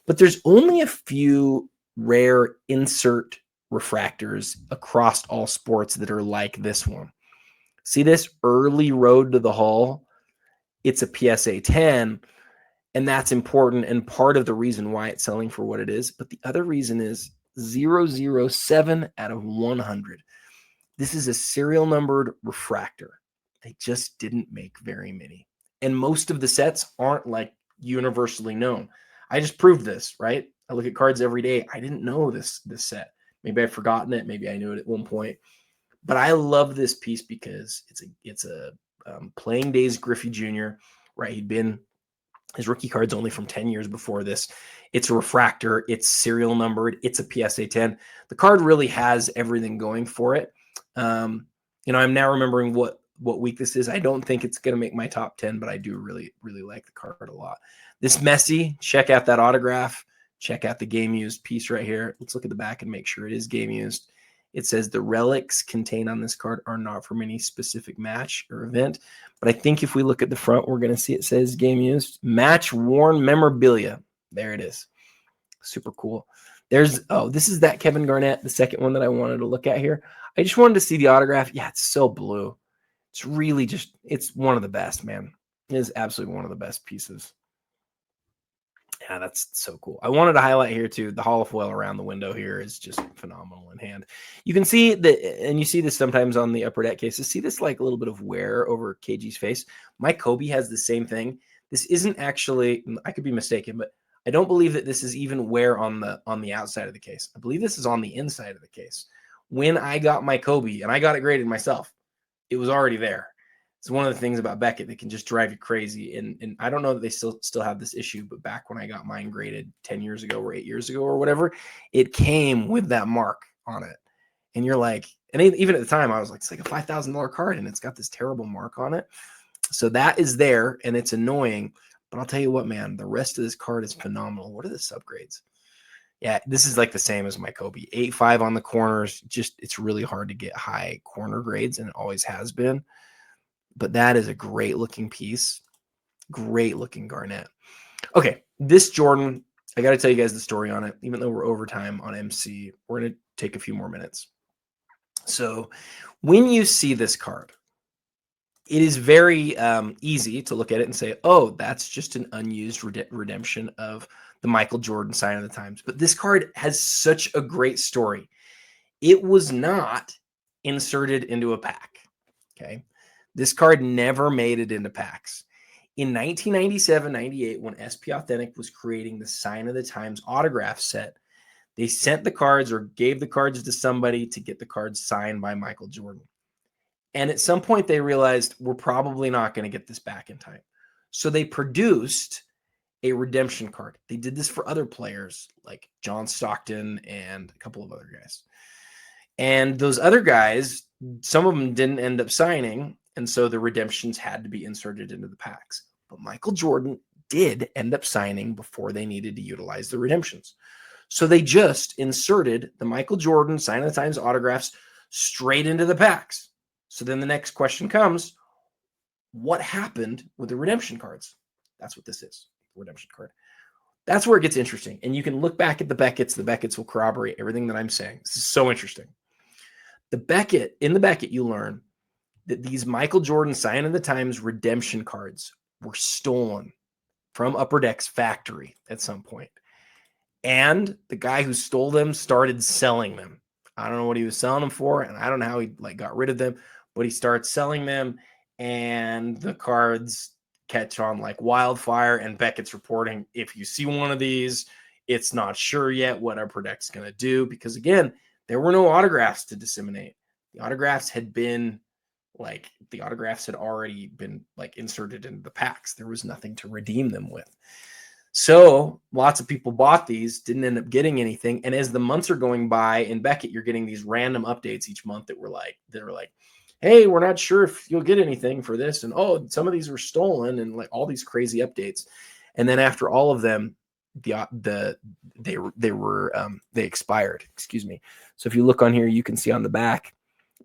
S1: But there's only a few rare insert refractors across all sports that are like this one. See this early Road to the Hall? It's a PSA 10, and that's important and part of the reason why it's selling for what it is. But the other reason is 007 out of 100. This is a serial numbered refractor. They just didn't make very many. And most of the sets aren't like universally known. I just proved this, right? I look at cards every day. I didn't know this set. Maybe I've forgotten it. Maybe I knew it at one point. But I love this piece because it's a playing days Griffey Jr., right? His rookie card's only from 10 years before this. It's a refractor. It's serial numbered. It's a PSA 10. The card really has everything going for it. I'm now remembering what week this is. I don't think it's going to make my top 10, but I do really, really like the card a lot. This Messi, check out that autograph. Check out the game used piece right here. Let's look at the back and make sure it is game used. It says the relics contained on this card are not from any specific match or event. But I think if we look at the front, we're going to see it says game used. Match worn memorabilia. There it is. Super cool. This is that Kevin Garnett, the second one that I wanted to look at here. I just wanted to see the autograph. Yeah, it's so blue. It's really it's one of the best, man. It is absolutely one of the best pieces. Yeah, that's so cool. I wanted to highlight here too, the holofoil around the window here is just phenomenal in hand. You can see that, and you see this sometimes on the upper deck cases. See this like a little bit of wear over KG's face. My Kobe has the same thing. This isn't actually, I could be mistaken, but I don't believe that this is even wear on the outside of the case. I believe this is on the inside of the case. When I got my Kobe, and I got it graded myself, it was already there. It's one of the things about Beckett that can just drive you crazy. And I don't know that they still have this issue, but back when I got mine graded 10 years ago or 8 years ago or whatever, it came with that mark on it. And you're like, and even at the time I was like, it's like a $5,000 card and it's got this terrible mark on it. So that is there and it's annoying, but I'll tell you what, man, the rest of this card is phenomenal. What are the subgrades? Yeah, this is like the same as my Kobe. 8.5 on the corners. Just, it's really hard to get high corner grades and it always has been. But that is a great looking piece. Great looking Garnett. Okay, this Jordan, I got to tell you guys the story on it. Even though we're over time on MC, we're going to take a few more minutes. So when you see this card, it is very easy to look at it and say, oh, that's just an unused redemption of the Michael Jordan sign of the times. But this card has such a great story. It was not inserted into a pack. Okay. This card never made it into packs. In 1997-98, when SP Authentic was creating the Sign of the Times autograph set, they sent the cards or gave the cards to somebody to get the cards signed by Michael Jordan. And at some point, they realized we're probably not going to get this back in time. So they produced a redemption card. They did this for other players like John Stockton and a couple of other guys. And those other guys, some of them didn't end up signing. And so the redemptions had to be inserted into the packs. But Michael Jordan did end up signing before they needed to utilize the redemptions. So they just inserted the Michael Jordan Sign of the Times autographs straight into the packs. So then the next question comes, what happened with the redemption cards? That's what this is, redemption card. That's where it gets interesting. And you can look back at the Beckett's. The Beckett's will corroborate everything that I'm saying. This is so interesting. In the Beckett, you learn that these Michael Jordan Sign of the Times redemption cards were stolen from Upper Deck's factory at some point. And the guy who stole them started selling them. I don't know what he was selling them for, and I don't know how he got rid of them, but he started selling them, and the cards catch on like wildfire. And Beckett's reporting, if you see one of these, it's not sure yet what Upper Deck's going to do, because again, there were no autographs to disseminate. The autographs had already been inserted into the packs. There was nothing to redeem them with. So lots of people bought these, didn't end up getting anything. And as the months are going by in Beckett, you're getting these random updates each month that were like, hey, we're not sure if you'll get anything for this. And oh, some of these were stolen, and like all these crazy updates. And then after all of them, they expired. Excuse me. So if you look on here, you can see on the back,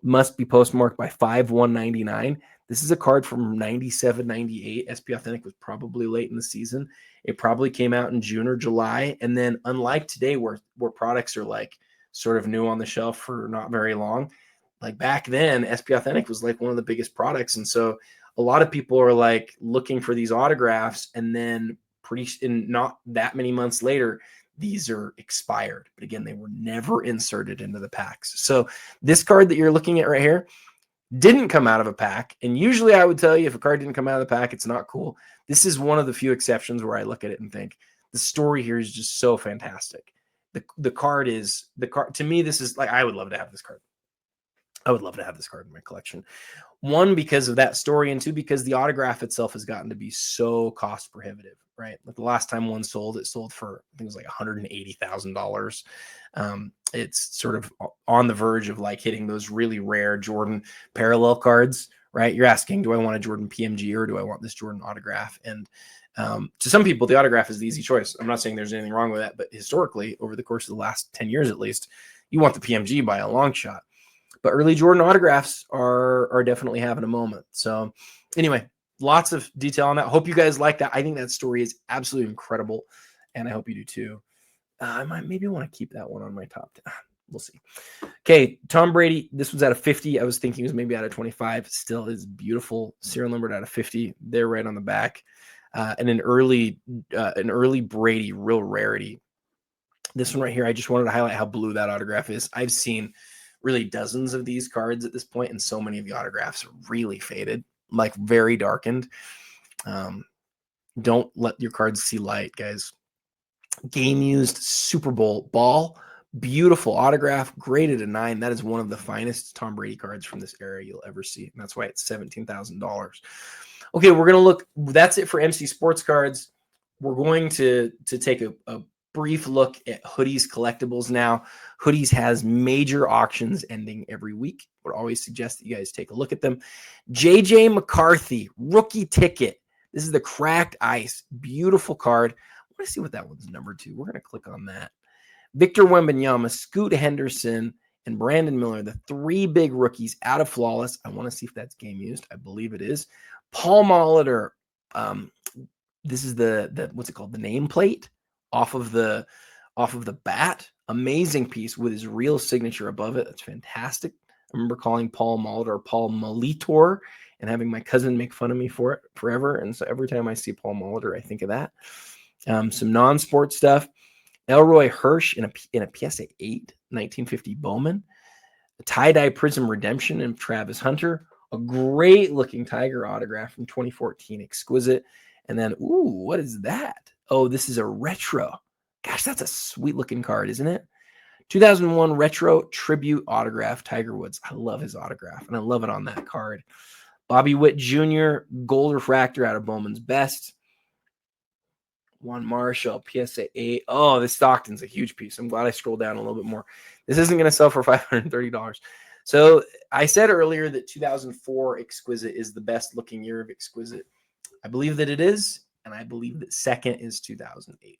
S1: must be postmarked by 5/1/99. This is a card from 97-98. SP Authentic was probably late in the season. It probably came out in June or July. And then unlike today where products are like sort of new on the shelf for not very long, like back then, SP Authentic was like one of the biggest products. And so a lot of people are like looking for these autographs, and then not that many months later, these are expired. But again, they were never inserted into the packs. So this card that you're looking at right here, didn't come out of a pack. And usually I would tell you if a card didn't come out of the pack, it's not cool. This is one of the few exceptions where I look at it and think the story here is just so fantastic. The card to me, this is like, I would love to have this card. I would love to have this card in my collection. One, because of that story, and two, because the autograph itself has gotten to be so cost prohibitive, right? Like the last time one sold, it sold for, I think it was like $180,000. It's sort of on the verge of like hitting those really rare Jordan parallel cards, right? You're asking, do I want a Jordan PMG or do I want this Jordan autograph? And to some people, the autograph is the easy choice. I'm not saying there's anything wrong with that, but historically, over the course of the last 10 years at least, you want the PMG by a long shot. But early Jordan autographs are definitely having a moment. So anyway, lots of detail on that. Hope you guys like that. I think that story is absolutely incredible, and I hope you do too. I might maybe want to keep that one on my top 10. We'll see. Okay, Tom Brady. This was out of 50. I was thinking it was maybe out of 25. Still is beautiful. Serial numbered out of 50. They're right on the back. And an early Brady, real rarity. This one right here, I just wanted to highlight how blue that autograph is. I've seen really dozens of these cards at this point, and so many of the autographs are really faded, like very darkened. Don't let your cards see light, guys. Game used Super Bowl ball, beautiful autograph, graded a 9. That is one of the finest Tom Brady cards from this era you'll ever see, and that's why it's $17,000. Okay, we're gonna look. That's it for MC Sports Cards. We're going to take a brief look at Hoody's Collectibles now. Hoody's has major auctions ending every week. Would always suggest that you guys take a look at them. JJ McCarthy, rookie ticket. This is the cracked ice. Beautiful card. I want to see what that one's numbered to. We're going to click on that. Victor Wembanyama, Scoot Henderson, and Brandon Miller, the 3 big rookies out of Flawless. I want to see if that's game used. I believe it is. Paul Molitor. This is the what's it called? The nameplate off of the bat. Amazing piece with his real signature above it. That's fantastic. I remember calling Paul Molitor Paul Molitor and having my cousin make fun of me for it forever. And so every time I see Paul Molitor, I think of that. Some non-sport stuff. Elroy Hirsch in a PSA 8, 1950 Bowman. A tie-dye Prism Redemption and Travis Hunter. A great-looking Tiger autograph from 2014, exquisite. And then, ooh, what is that? Oh, this is a retro. Gosh, that's a sweet-looking card, isn't it? 2001 retro tribute autograph, Tiger Woods. I love his autograph, and I love it on that card. Bobby Witt Jr., gold refractor out of Bowman's Best. Juan Marshall, PSA 8. Oh, this Stockton's a huge piece. I'm glad I scrolled down a little bit more. This isn't going to sell for $530. So I said earlier that 2004 Exquisite is the best looking year of Exquisite. I believe that it is, and I believe that second is 2008.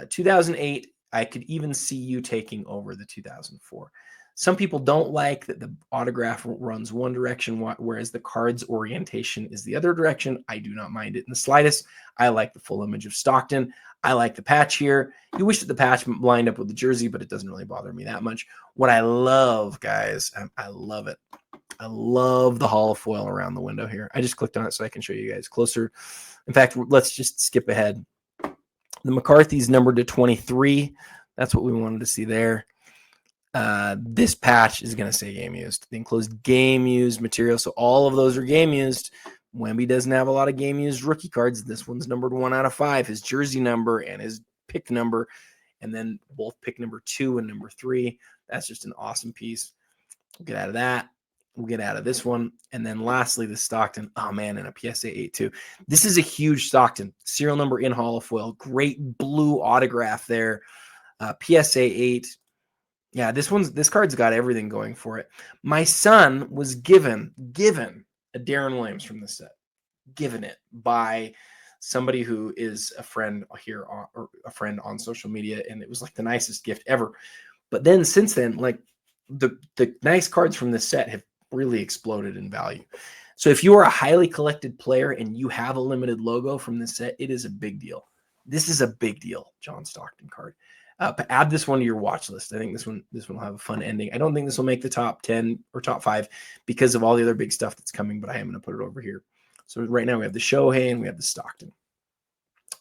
S1: 2008, I could even see you taking over the 2004. Some people don't like that the autograph runs one direction, whereas the card's orientation is the other direction. I do not mind it in the slightest. I like the full image of Stockton. I like the patch here. You wish that the patch lined up with the jersey, but it doesn't really bother me that much. What I love, guys, I love it. I love the hollow foil around the window here. I just clicked on it so I can show you guys closer. In fact, let's just skip ahead. The McCarthy's numbered to 23. That's what we wanted to see there. This patch is going to say game used. The enclosed game used material. So all of those are game used. Wemby doesn't have a lot of game used rookie cards. This one's numbered 1 out of 5. His jersey number and his pick number. And then both pick number 2 and number 3. That's just an awesome piece. We'll get out of that. We'll get out of this one. And then lastly, the Stockton. Oh, man, and a PSA 8 too. This is a huge Stockton. Serial number in hollow foil. Great blue autograph there. PSA 8. Yeah, this card's got everything going for it. My son was given a Darren Williams from this set. Given it by somebody who is a friend here or a friend on social media, and it was like the nicest gift ever. But then since then, like the nice cards from this set have really exploded in value. So if you are a highly collected player and you have a limited logo from this set, it is a big deal. This is a big deal, John Stockton card. Add this one to your watch list. I think this one will have a fun ending. I don't think this will make the top 10 or top 5 because of all the other big stuff that's coming, but I am going to put it over here. So right now we have the Shohei and we have the Stockton.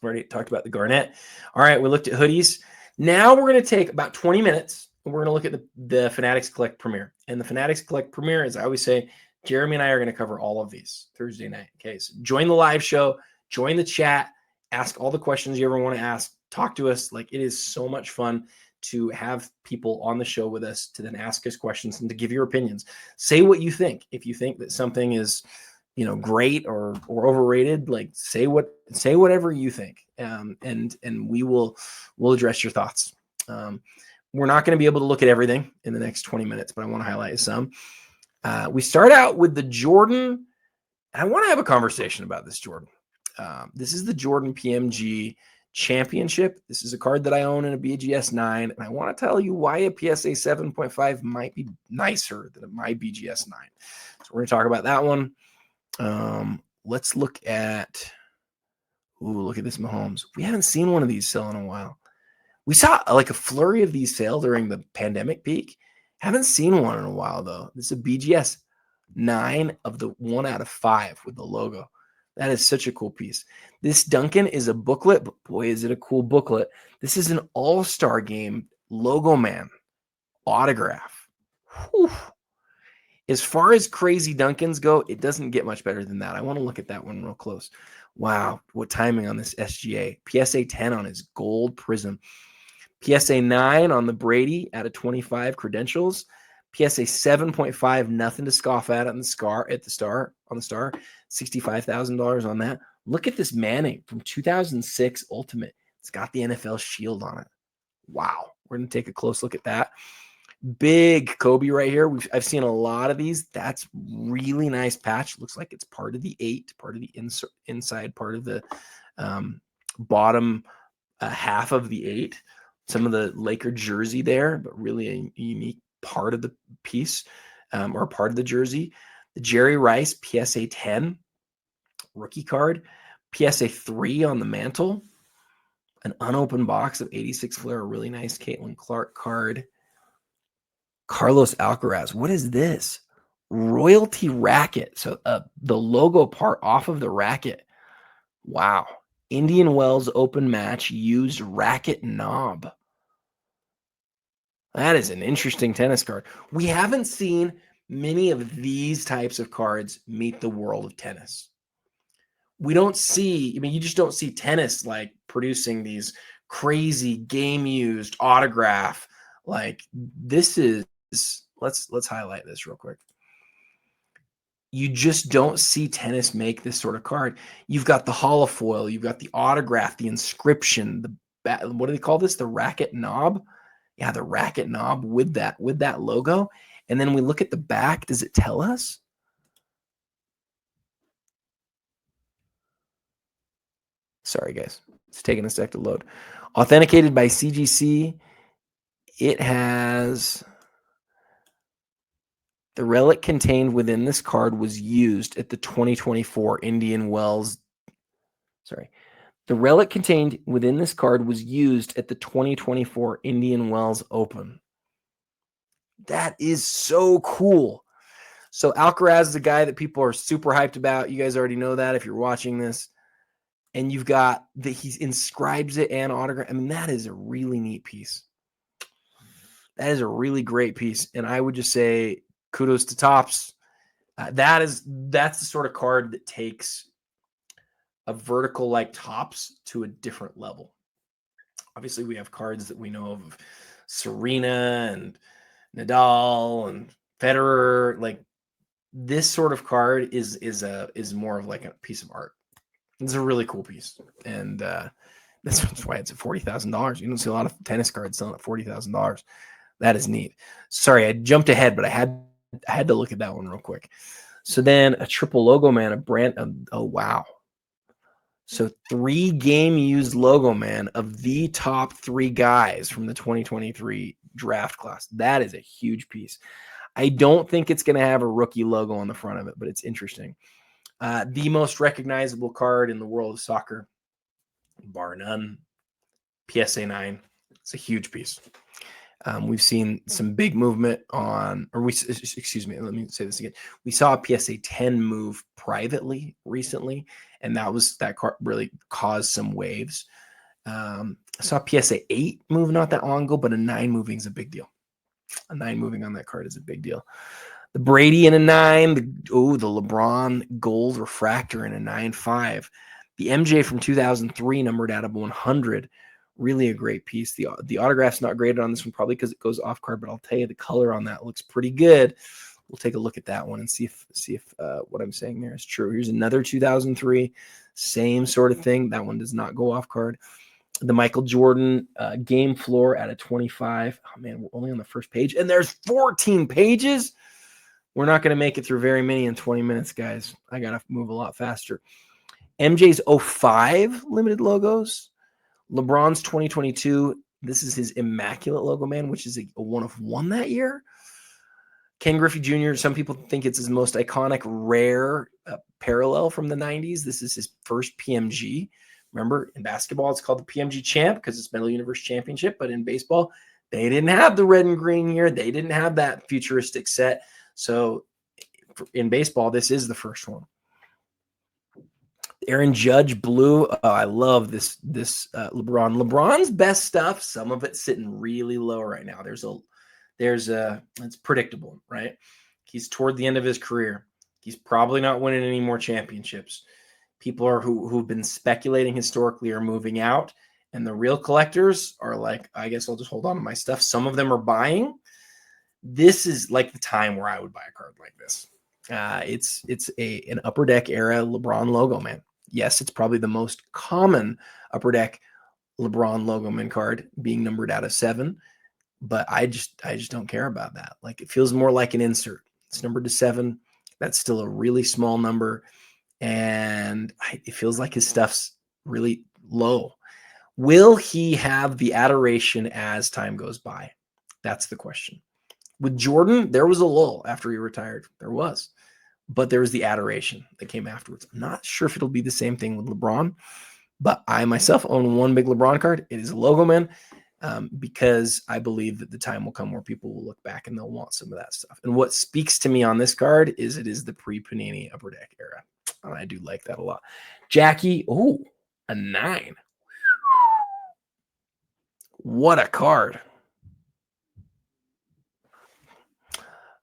S1: We already talked about the Garnett. All right, we looked at hoodies. Now we're going to take about 20 minutes and we're going to look at the Fanatics Collect Premiere. And the Fanatics Collect Premiere, as I always say, Jeremy and I are going to cover all of these Thursday night. Okay, so join the live show, join the chat, ask all the questions you ever want to ask, talk to us. Like, it is so much fun to have people on the show with us to then ask us questions and to give your opinions. Say what you think. If you think that something is, great or overrated, like say whatever you think, and we'll address your thoughts. We're not going to be able to look at everything in the next 20 minutes, but I want to highlight some. We start out with the Jordan. I want to have a conversation about this Jordan. This is the Jordan PMG Championship. This is a card that I own in a BGS 9, and I want to tell you why a PSA 7.5 might be nicer than my BGS 9. So we're going to talk about that one. Let's look at, look at this Mahomes. We haven't seen one of these sell in a while. We saw like a flurry of these sell during the pandemic peak. Haven't seen one in a while, though. This is a BGS 9 of the 1 out of 5 with the logo. That is such a cool piece. This Duncan is a booklet, but boy, is it a cool booklet. This is an all-star game logo man autograph. Whew. As far as crazy Duncans go, it doesn't get much better than that. I want to look at that one real close. Wow, what timing on this SGA. PSA 10 on his gold prism. PSA 9 on the Brady out of 25 credentials. PSA 7.5, nothing to scoff at on the star. $65,000 on that. Look at this Manning from 2006 Ultimate. It's got the NFL shield on it. Wow. We're going to take a close look at that. Big Kobe right here. I've seen a lot of these. That's really nice patch. Looks like it's part of the 8, part of the inside part of the bottom half of the 8. Some of the Laker jersey there, but really a unique part of the piece or part of the jersey. The Jerry Rice PSA 10 rookie card. PSA 3 on the mantle. An unopened box of 86 Flair. A really nice Caitlin Clark card. Carlos Alcaraz. What is this? Royalty racket. So the logo part off of the racket. Wow. Indian Wells Open Match used racket knob. That is an interesting tennis card. We haven't seen many of these types of cards meet the world of tennis. We don't see, you just don't see tennis like producing these crazy game used autograph. Like this is, let's highlight this real quick. You just don't see tennis make this sort of card. You've got the holofoil, you've got the autograph, the inscription, what do they call this? The racket knob. Yeah, the racket knob with that logo. And then we look at the back. Does it tell us? Sorry, guys. It's taking a sec to load. Authenticated by CGC. It has the relic contained within this card was used at the 2024 Indian Wells. Sorry. The relic contained within this card was used at the 2024 Indian Wells Open. That is so cool. So Alcaraz is a guy that people are super hyped about. You guys already know that if you're watching this. And you've got that he inscribes it and autograph. I mean, that is a really neat piece. That is a really great piece. And I would just say kudos to Topps. That's the sort of card that takes a vertical like Topps to a different level. Obviously, we have cards that we know of Serena and Nadal and Federer. Like this sort of card is more of like a piece of art. It's a really cool piece, and that's why it's at $40,000. You don't see a lot of tennis cards selling at $40,000. That is neat. Sorry, I jumped ahead, but I had to look at that one real quick. So then a triple logo man, a brand. Oh wow. So 3 game used logo man of the top 3 guys from the 2023 draft class. That is a huge piece. I don't think it's going to have a rookie logo on the front of it, but it's interesting. The most recognizable card in the world of soccer, bar none, PSA 9. It's a huge piece. We've seen some big movement on, let me say this again. We saw a PSA 10 move privately recently, and that card really caused some waves. I saw a PSA 8 move not that long ago, but a 9 moving is a big deal. A 9 moving on that card is a big deal. The Brady in a 9. The LeBron gold refractor in a 9.5. The MJ from 2003 numbered out of 100. Really a great piece. The autograph's not graded on this one, probably because it goes off card, but I'll tell you the color on that looks pretty good. We'll take a look at that one and see if what I'm saying there is true. Here's another 2003, same sort of thing. That one does not go off card. The Michael Jordan game floor at a 25. Oh man, we're only on the first page, and there's 14 pages. We're not going to make it through very many in 20 minutes, guys. I got to move a lot faster. MJ's 05 limited logos. LeBron's 2022. This is his immaculate logo, man, which is a 1 of 1 that year. Ken Griffey Jr., some people think it's his most iconic, rare parallel from the 90s. This is his first PMG. Remember, in basketball, it's called the PMG Champ because it's Metal Universe Championship. But in baseball, they didn't have the red and green here. They didn't have that futuristic set. So in baseball, this is the first one. Aaron Judge blue. Oh, I love this LeBron. LeBron's best stuff. Some of it's sitting really low right now. It's predictable, right? He's toward the end of his career. He's probably not winning any more championships. People who've been speculating historically are moving out, and the real collectors are like, I guess I'll just hold on to my stuff. Some of them are buying. This is like the time where I would buy a card like this. It's an Upper Deck era LeBron logo, man. Yes, it's probably the most common Upper Deck LeBron logo man card, being numbered out of 7. But I just don't care about that. Like, it feels more like an insert. It's numbered to 7. That's still a really small number. And it feels like his stuff's really low. Will he have the adoration as time goes by? That's the question. With Jordan, there was a lull after he retired. There was. But there was the adoration that came afterwards. I'm not sure if it'll be the same thing with LeBron. But I myself own one big LeBron card. It is a logo man. Because I believe that the time will come where people will look back and they'll want some of that stuff. And what speaks to me on this card is it is the pre-Panini Upper Deck era. And I do like that a lot. Jackie, a 9. What a card.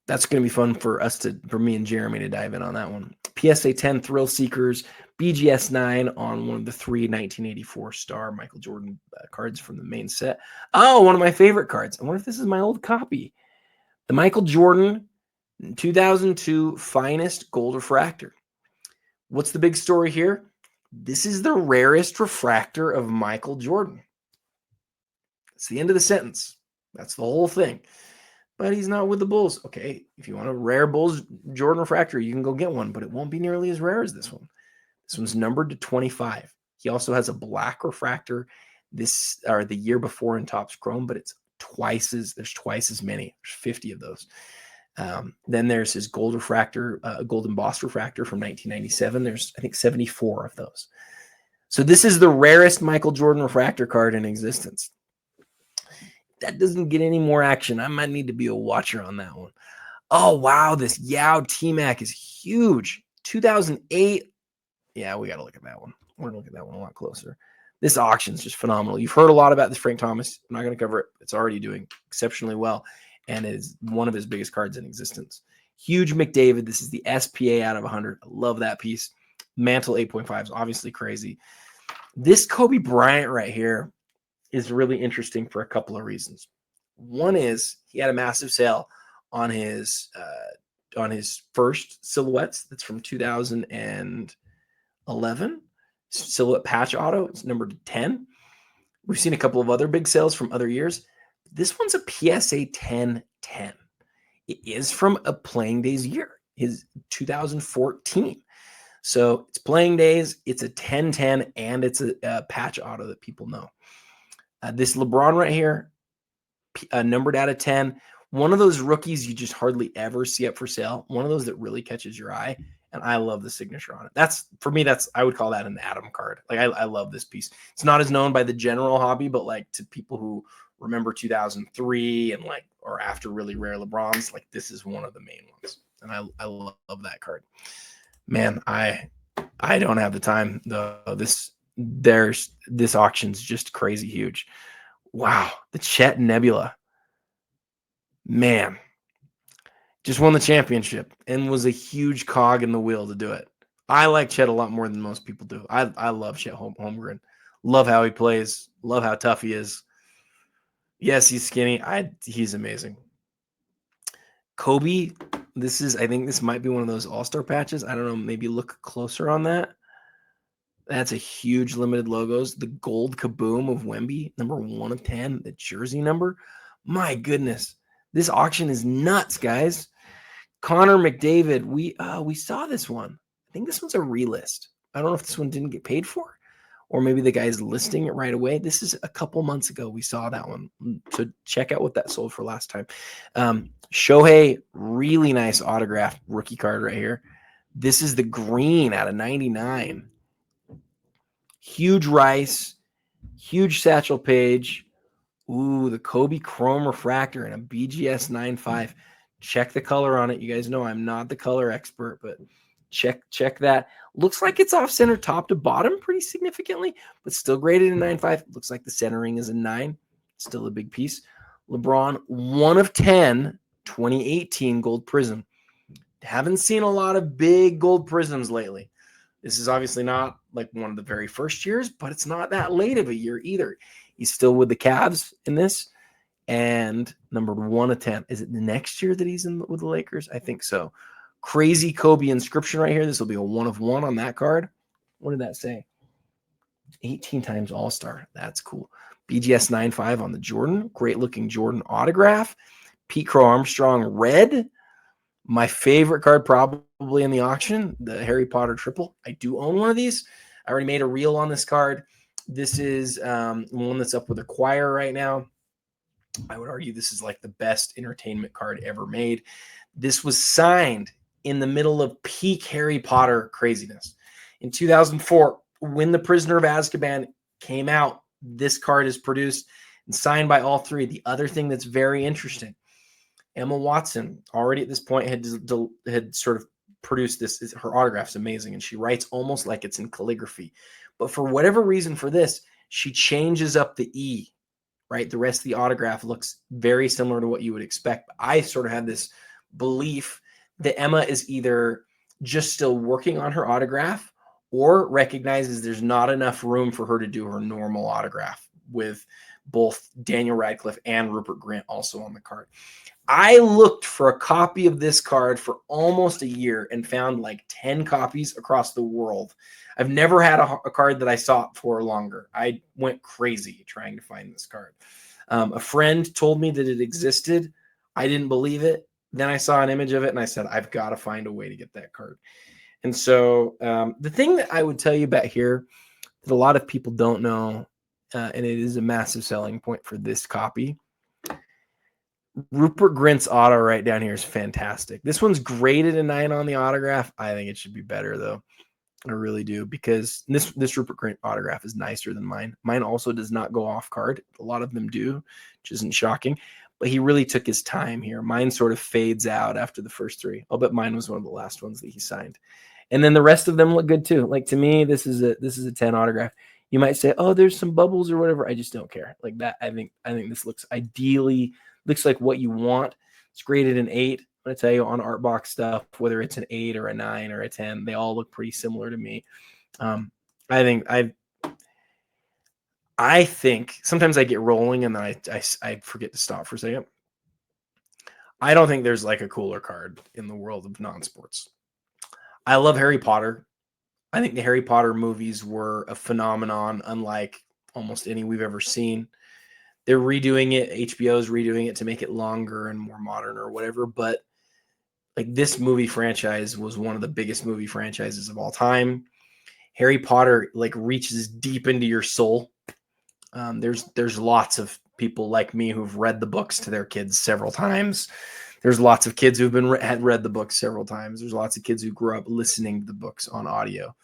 S1: That's going to be fun for me and Jeremy to dive in on that one. PSA 10 Thrill Seekers, BGS 9 on one of the 3 1984 star Michael Jordan cards from the main set. Oh, one of my favorite cards. I wonder if this is my old copy. The Michael Jordan 2002 Finest Gold Refractor. What's the big story here? This is the rarest refractor of Michael Jordan. It's the end of the sentence. That's the whole thing. But he's not with the Bulls. Okay, if you want a rare Bulls Jordan refractor, you can go get one, but it won't be nearly as rare as this one. This one's numbered to 25. He also has a black refractor the year before in Topps Chrome, but there's twice as many. There's 50 of those. Then there's his gold refractor, gold embossed refractor from 1997. There's, I think, 74 of those. So this is the rarest Michael Jordan refractor card in existence. That doesn't get any more action. I might need to be a watcher on that one. Oh, wow. This Yao T-Mac is huge. 2008. Yeah, we got to look at that one. We're going to look at that one a lot closer. This auction is just phenomenal. You've heard a lot about this Frank Thomas. I'm not going to cover it. It's already doing exceptionally well, and it is one of his biggest cards in existence. Huge McDavid. This is the SPA out of 100. I love that piece. Mantle 8.5 is obviously crazy. This Kobe Bryant right here is really interesting for a couple of reasons. One is he had a massive sale on his first silhouettes. That's from 2011. Silhouette patch auto. It's numbered 10. We've seen a couple of other big sales from other years. This one's a PSA 10-10. It is from a playing days year, his 2014. So it's playing days, it's a 10-10, and it's a patch auto that people know. This LeBron right here, numbered out of 10. One of those rookies you just hardly ever see up for sale. One of those that really catches your eye. And I love the signature on it. For me, I would call that an Adam card. Like, I love this piece. It's not as known by the general hobby, but like to people who remember 2003 and like, or after really rare LeBrons, like this is one of the main ones. And I love that card. Man, I don't have the time though. This auction's just crazy huge. Wow. The Chet Nebula. Man, Just won the championship and was a huge cog in the wheel to do it. I like Chet a lot more than most people do. I love Chet Holmgren. Love how he plays. Love how tough he is. Yes, he's skinny. He's amazing. Kobe, I think this might be one of those all-star patches. I don't know, maybe look closer on that. That's a huge limited logos. The gold kaboom of Wemby, number 1 of 10, the jersey number. My goodness. This auction is nuts, guys. Connor McDavid, we saw this one. I think this one's a relist. I don't know if this one didn't get paid for, or maybe the guy's listing it right away. This is a couple months ago. We saw that one. So check out what that sold for last time. Shohei, really nice autograph rookie card right here. This is the green out of 99. Huge Rice, huge Satchel Paige. Ooh, the Kobe Chrome Refractor and a BGS 9.5. Check the color on it. You guys know I'm not the color expert, but check that. Looks like it's off center top to bottom pretty significantly, but still graded in 9.5. Looks like the centering is a 9. Still a big piece. LeBron, 1 of 10, 2018 gold prism. Haven't seen a lot of big gold prisms lately. This is obviously not like one of the very first years, but it's not that late of a year either. He's still with the Cavs in this. And numbered 1 of 10. Is it the next year that he's in with the Lakers? I think so. Crazy Kobe inscription right here. This will be a 1 of 1 on that card. What did that say? 18 times All-Star. That's cool. BGS 9.5 on the Jordan. Great looking Jordan autograph. Pete Crow Armstrong red. My favorite card probably in the auction, the Harry Potter triple. I do own one of these. I already made a reel on this card. This is one that's up with Acquire right now. I would argue this is like the best entertainment card ever made. This was signed in the middle of peak Harry Potter craziness. In 2004, when The Prisoner of Azkaban came out, this card is produced and signed by all three. The other thing that's very interesting, Emma Watson already at this point had sort of produced this. Her autograph's amazing, and she writes almost like it's in calligraphy. But for whatever reason for this, she changes up the E, right? The rest of the autograph looks very similar to what you would expect. I sort of had this belief that Emma is either just still working on her autograph or recognizes there's not enough room for her to do her normal autograph with both Daniel Radcliffe and Rupert Grint also on the card. I looked for a copy of this card for almost a year and found like 10 copies across the world. I've never had a card that I sought for longer. I went crazy trying to find this card. A friend told me that it existed. I didn't believe it. Then I saw an image of it and I said, I've got to find a way to get that card. And so the thing that I would tell you about here that a lot of people don't know, and it is a massive selling point for this copy, Rupert Grint's auto right down here is fantastic. This one's graded a 9 on the autograph. I think it should be better though. I really do, because this Rupert Grint autograph is nicer than mine. Mine also does not go off card. A lot of them do, which isn't shocking. But he really took his time here. Mine sort of fades out after the first 3. I'll bet mine was one of the last ones that he signed. And then the rest of them look good too. Like, to me, this is a 10 autograph. You might say, oh, there's some bubbles or whatever. I just don't care. Like that, I think this looks like what you want. It's graded an 8. I'm going to tell you, on Artbox stuff, whether it's an 8 or a 9 or a 10, they all look pretty similar to me. I think sometimes I get rolling and then I forget to stop for a second. I don't think there's like a cooler card in the world of non-sports. I love Harry Potter. I think the Harry Potter movies were a phenomenon, unlike almost any we've ever seen. They're redoing it. HBO's redoing it to make it longer and more modern or whatever. But like, this movie franchise was one of the biggest movie franchises of all time. Harry Potter like reaches deep into your soul. There's lots of people like me who've read the books to their kids several times. There's lots of kids who've had read the books several times. There's lots of kids who grew up listening to the books on audio.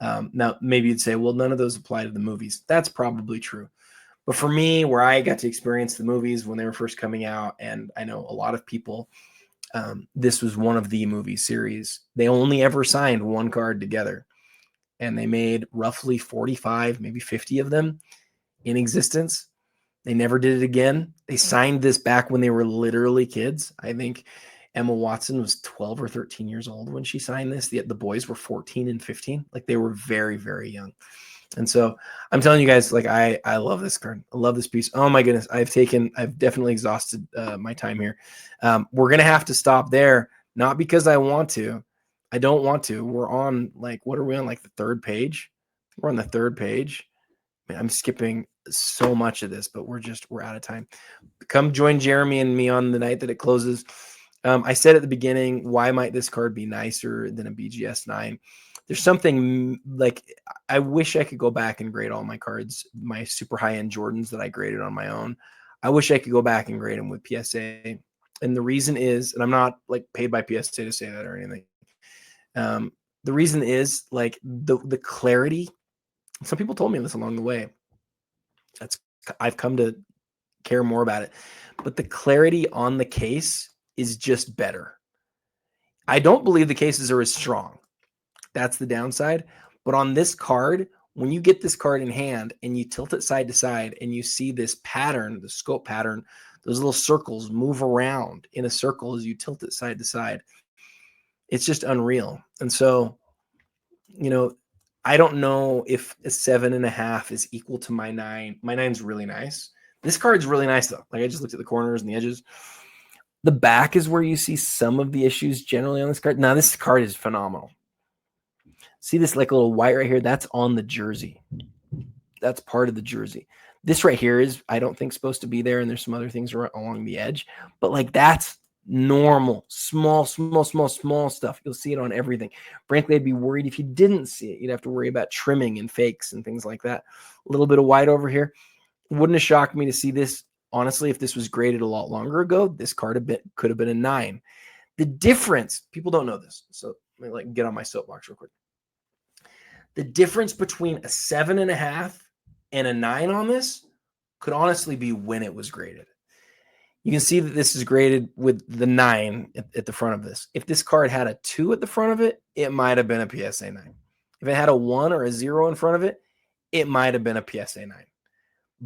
S1: Now, maybe you'd say, well, none of those apply to the movies. That's probably true. But for me, where I got to experience the movies when they were first coming out, and I know a lot of people, this was one of the movie series. They only ever signed one card together, and they made roughly 45, maybe 50 of them in existence. They never did it again. They signed this back when they were literally kids. I think Emma Watson was 12 or 13 years old when she signed this. The boys were 14 and 15. Like, they were very, very young. And so I'm telling you guys, like, I love this card. I love this piece. Oh my goodness. I've definitely exhausted my time here. We're going to have to stop there. Not because I want to. I don't want to. We're on, like, what are we on? Like the third page? We're on the third page. Man, I'm skipping so much of this, but we're out of time. Come join Jeremy and me on the night that it closes. I said at the beginning, why might this card be nicer than a BGS 9? There's something, like, I wish I could go back and grade all my cards, my super high-end Jordans that I graded on my own. I wish I could go back and grade them with PSA. And the reason is, and I'm not, like, paid by PSA to say that or anything. The reason is, like, the clarity. Some people told me this along the way. I've come to care more about it. But the clarity on the case is just better. I don't believe the cases are as strong. That's the downside. But on this card, when you get this card in hand and you tilt it side to side and you see this pattern, the scope pattern, those little circles move around in a circle as you tilt it side to side, it's just unreal. And so, I don't know if a 7.5 is equal to my 9. My 9's really nice. This card's really nice, though. Like, I just looked at the corners and the edges. The back is where you see some of the issues generally on this card. Now, this card is phenomenal. See this, like, little white right here? That's on the jersey. That's part of the jersey. This right here is, I don't think, supposed to be there, and there's some other things along the edge. But, like, that's normal, small stuff. You'll see it on everything. Frankly, I'd be worried if you didn't see it. You'd have to worry about trimming and fakes and things like that. A little bit of white over here. Wouldn't have shocked me to see this. Honestly, if this was graded a lot longer ago, this card could have been a 9. The difference, people don't know this, so let me, like, get on my soapbox real quick. The difference between a 7.5 and a 9 on this could honestly be when it was graded. You can see that this is graded with the 9 at the front of this. If this card had a 2 at the front of it, it might have been a PSA 9. If it had a 1 or a 0 in front of it, it might have been a PSA 9.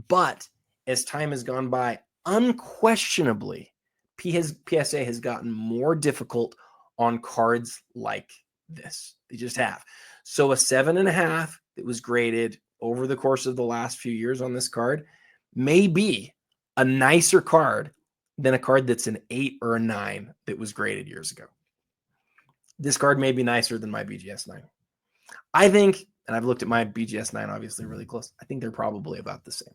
S1: But as time has gone by, unquestionably, PSA has gotten more difficult on cards like this. They just have. So a 7.5 that was graded over the course of the last few years on this card may be a nicer card than a card that's an 8 or a 9 that was graded years ago. This card may be nicer than my BGS 9. I think, and I've looked at my BGS 9 obviously really close, I think they're probably about the same.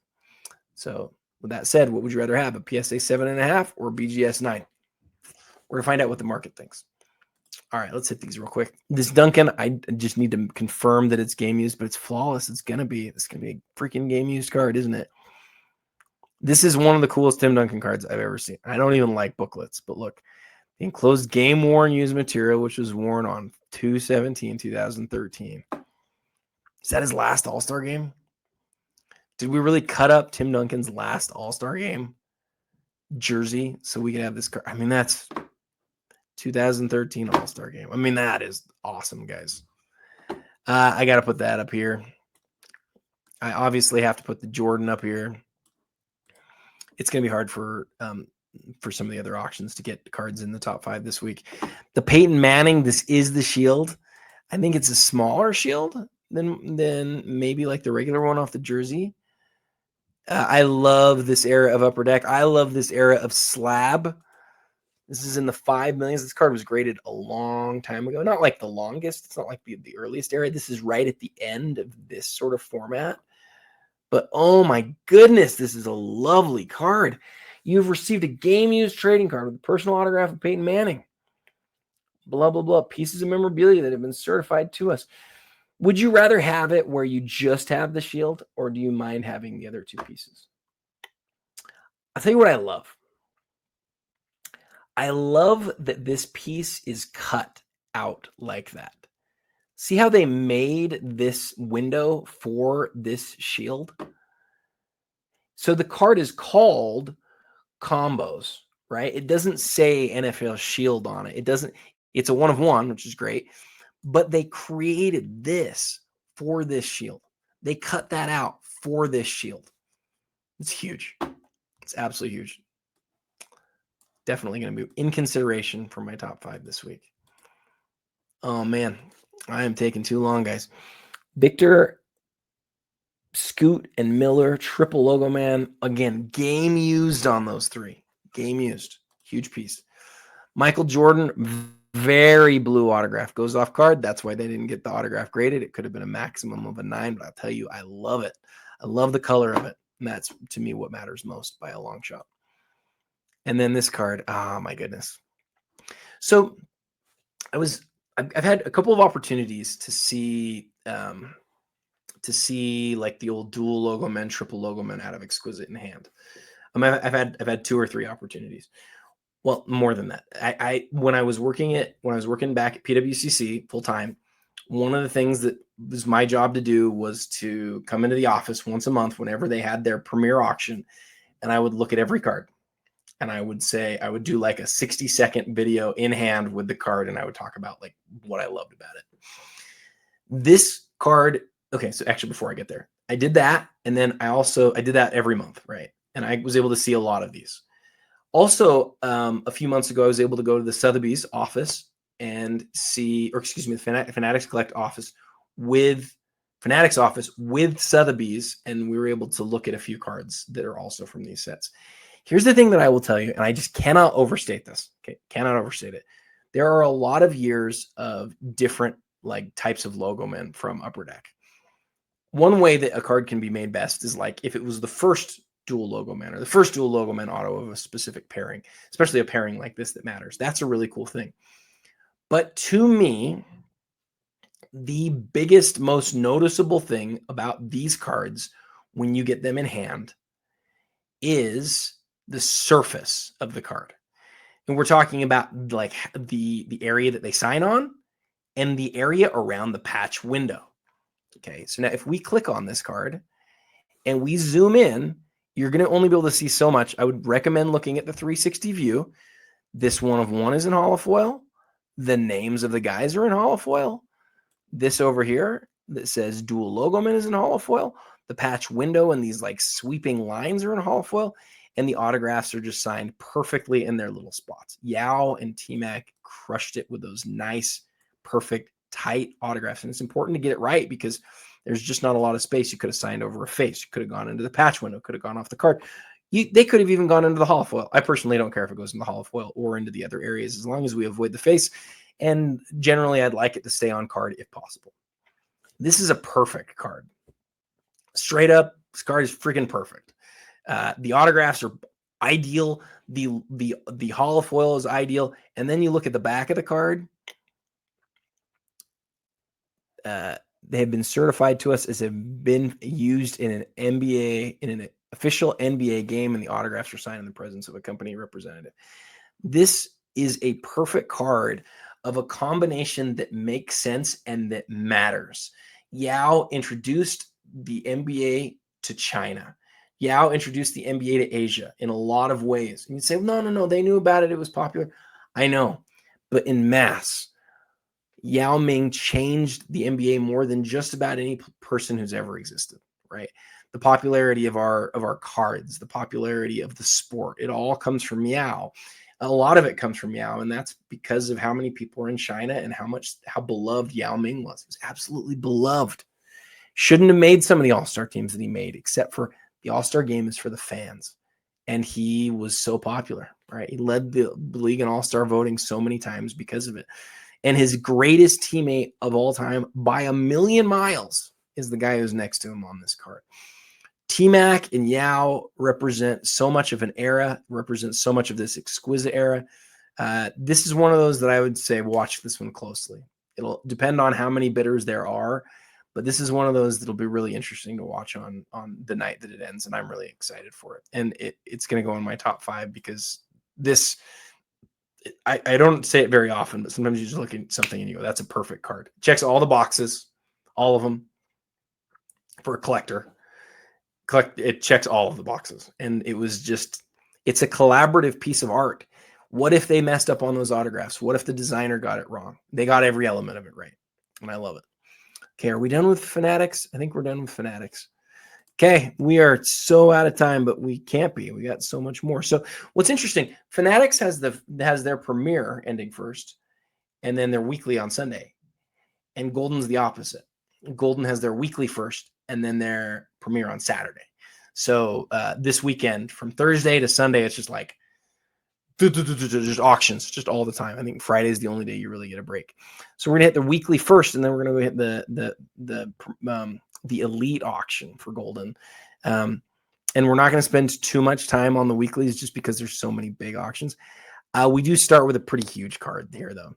S1: So with that said, what would you rather have, a PSA 7.5 or a BGS 9? We're going to find out what the market thinks. All right, let's hit these real quick. This Duncan, I just need to confirm that it's game used, but it's flawless. It's gonna be a freaking game used card, isn't it? This is one of the coolest Tim Duncan cards I've ever seen. I don't even like booklets, but look, the enclosed game worn used material, which was worn on 2/17/2013. Is that his last All-Star game? Did we really cut up Tim Duncan's last All-Star game jersey so we can have this card? I mean, that's 2013 All-Star game. I mean, that is awesome, guys. I got to put that up here. I obviously have to put the Jordan up here. It's going to be hard for some of the other auctions to get cards in the top 5 this week. The Peyton Manning, this is the shield. I think it's a smaller shield than maybe like the regular one off the jersey. I love this era of Upper Deck. I love this era of Slab. This is in the 5 millions. This card was graded a long time ago. Not like the longest. It's not like the earliest era. This is right at the end of this sort of format. But oh my goodness, this is a lovely card. You've received a game-used trading card with a personal autograph of Peyton Manning. Blah, blah, blah. Pieces of memorabilia that have been certified to us. Would you rather have it where you just have the shield, or do you mind having the other 2 pieces? I'll tell you what I love. I love that this piece is cut out like that. See how they made this window for this shield? So the card is called Combos, right? It doesn't say NFL Shield on it. It's a 1 of 1, which is great. But they created this for this shield. They cut that out for this shield. It's huge. It's absolutely huge. definitely going to be in consideration for my top 5 this week. Oh man, I am taking too long, guys. Victor, Scoot, and Miller, triple logo man. Again, game used on those 3. Game used. Huge piece. Michael Jordan, very blue autograph. Goes off card. That's why they didn't get the autograph graded. It could have been a maximum of a 9, but I'll tell you, I love it. I love the color of it. And that's, to me, what matters most by a long shot. And then this card. Oh, my goodness. So I've had a couple of opportunities to see like the old dual logo men, triple logo men out of Exquisite in hand. I've had 2 or 3 opportunities. Well, more than that. When I was working back at PWCC full time, one of the things that was my job to do was to come into the office once a month whenever they had their premiere auction, and I would look at every card. And I would do like a 60-second video in hand with the card, and I would talk about like what I loved about it. This card, okay, so actually before I get there, I did that, and then I did that every month, right? And I was able to see a lot of these. Also, a few months ago, I was able to go to the Sotheby's office and see, or excuse me, the Fanatics Collect office with Fanatics office with Sotheby's, and we were able to look at a few cards that are also from these sets. Here's the thing that I will tell you, and I just cannot overstate this. Okay, cannot overstate it. There are a lot of years of different like types of logo men from Upper Deck. One way that a card can be made best is like if it was the first dual logo man or the first dual logo man auto of a specific pairing, especially a pairing like this that matters. That's a really cool thing. But to me, the biggest, most noticeable thing about these cards when you get them in hand is the surface of the card. And we're talking about like the area that they sign on and the area around the patch window. Okay, so now if we click on this card and we zoom in, you're going to only be able to see so much. I would recommend looking at the 360 view. This 1 of 1 is in holofoil. The names of the guys are in holofoil. This over here that says dual logo man is in holofoil. The patch window and these like sweeping lines are in holofoil. And the autographs are just signed perfectly in their little spots. Yao and T-Mac crushed it with those nice, perfect, tight autographs. And it's important to get it right because there's just not a lot of space. You could have signed over a face. You could have gone into the patch window, could have gone off the card. They could have even gone into the holofoil. I personally don't care if it goes in the holofoil or into the other areas as long as we avoid the face. And generally, I'd like it to stay on card if possible. This is a perfect card. Straight up, this card is freaking perfect. The autographs are ideal. The holofoil is ideal. And then you look at the back of the card. They have been certified to us as have been used in an NBA, in an official NBA game, and the autographs are signed in the presence of a company representative. This is a perfect card of a combination that makes sense and that matters. Yao introduced the NBA to China. Yao introduced the NBA to Asia in a lot of ways. And you'd say, no, they knew about it. It was popular. I know, but in mass, Yao Ming changed the NBA more than just about any person who's ever existed, right? The popularity of our cards, the popularity of the sport, it all comes from Yao. A lot of it comes from Yao, and that's because of how many people are in China and how beloved Yao Ming was. He was absolutely beloved. Shouldn't have made some of the all-star teams that he made, except for the all-star game is for the fans. And he was so popular, right? He led the league in all-star voting so many times because of it. And his greatest teammate of all time by a million miles is the guy who's next to him on this card. T-Mac and Yao represent so much of an era, represent so much of this exquisite era. This is one of those that I would say watch this one closely. It'll depend on how many bidders there are, but this is one of those that'll be really interesting to watch on the night that it ends, and I'm really excited for it. And it's going to go in my top 5 because this – I don't say it very often, but sometimes you just look at something and you go, that's a perfect card. Checks all the boxes, all of them for a collector. It checks all of the boxes. And it was just, it's a collaborative piece of art. What if they messed up on those autographs? What if the designer got it wrong? They got every element of it right. And I love it. Okay, are we done with Fanatics? I think we're done with Fanatics. Okay, we are so out of time, but we can't be. We got so much more. So what's interesting, Fanatics has their premiere ending first, and then their weekly on Sunday. And Goldin's the opposite. Goldin has their weekly first, and then their premiere on Saturday. So this weekend, from Thursday to Sunday, it's just like just auctions just all the time. I think Friday is the only day you really get a break. So we're gonna hit the weekly first, and then we're gonna hit the elite auction for Goldin. And we're not going to spend too much time on the weeklies just because there's so many big auctions. We do start with a pretty huge card here, though.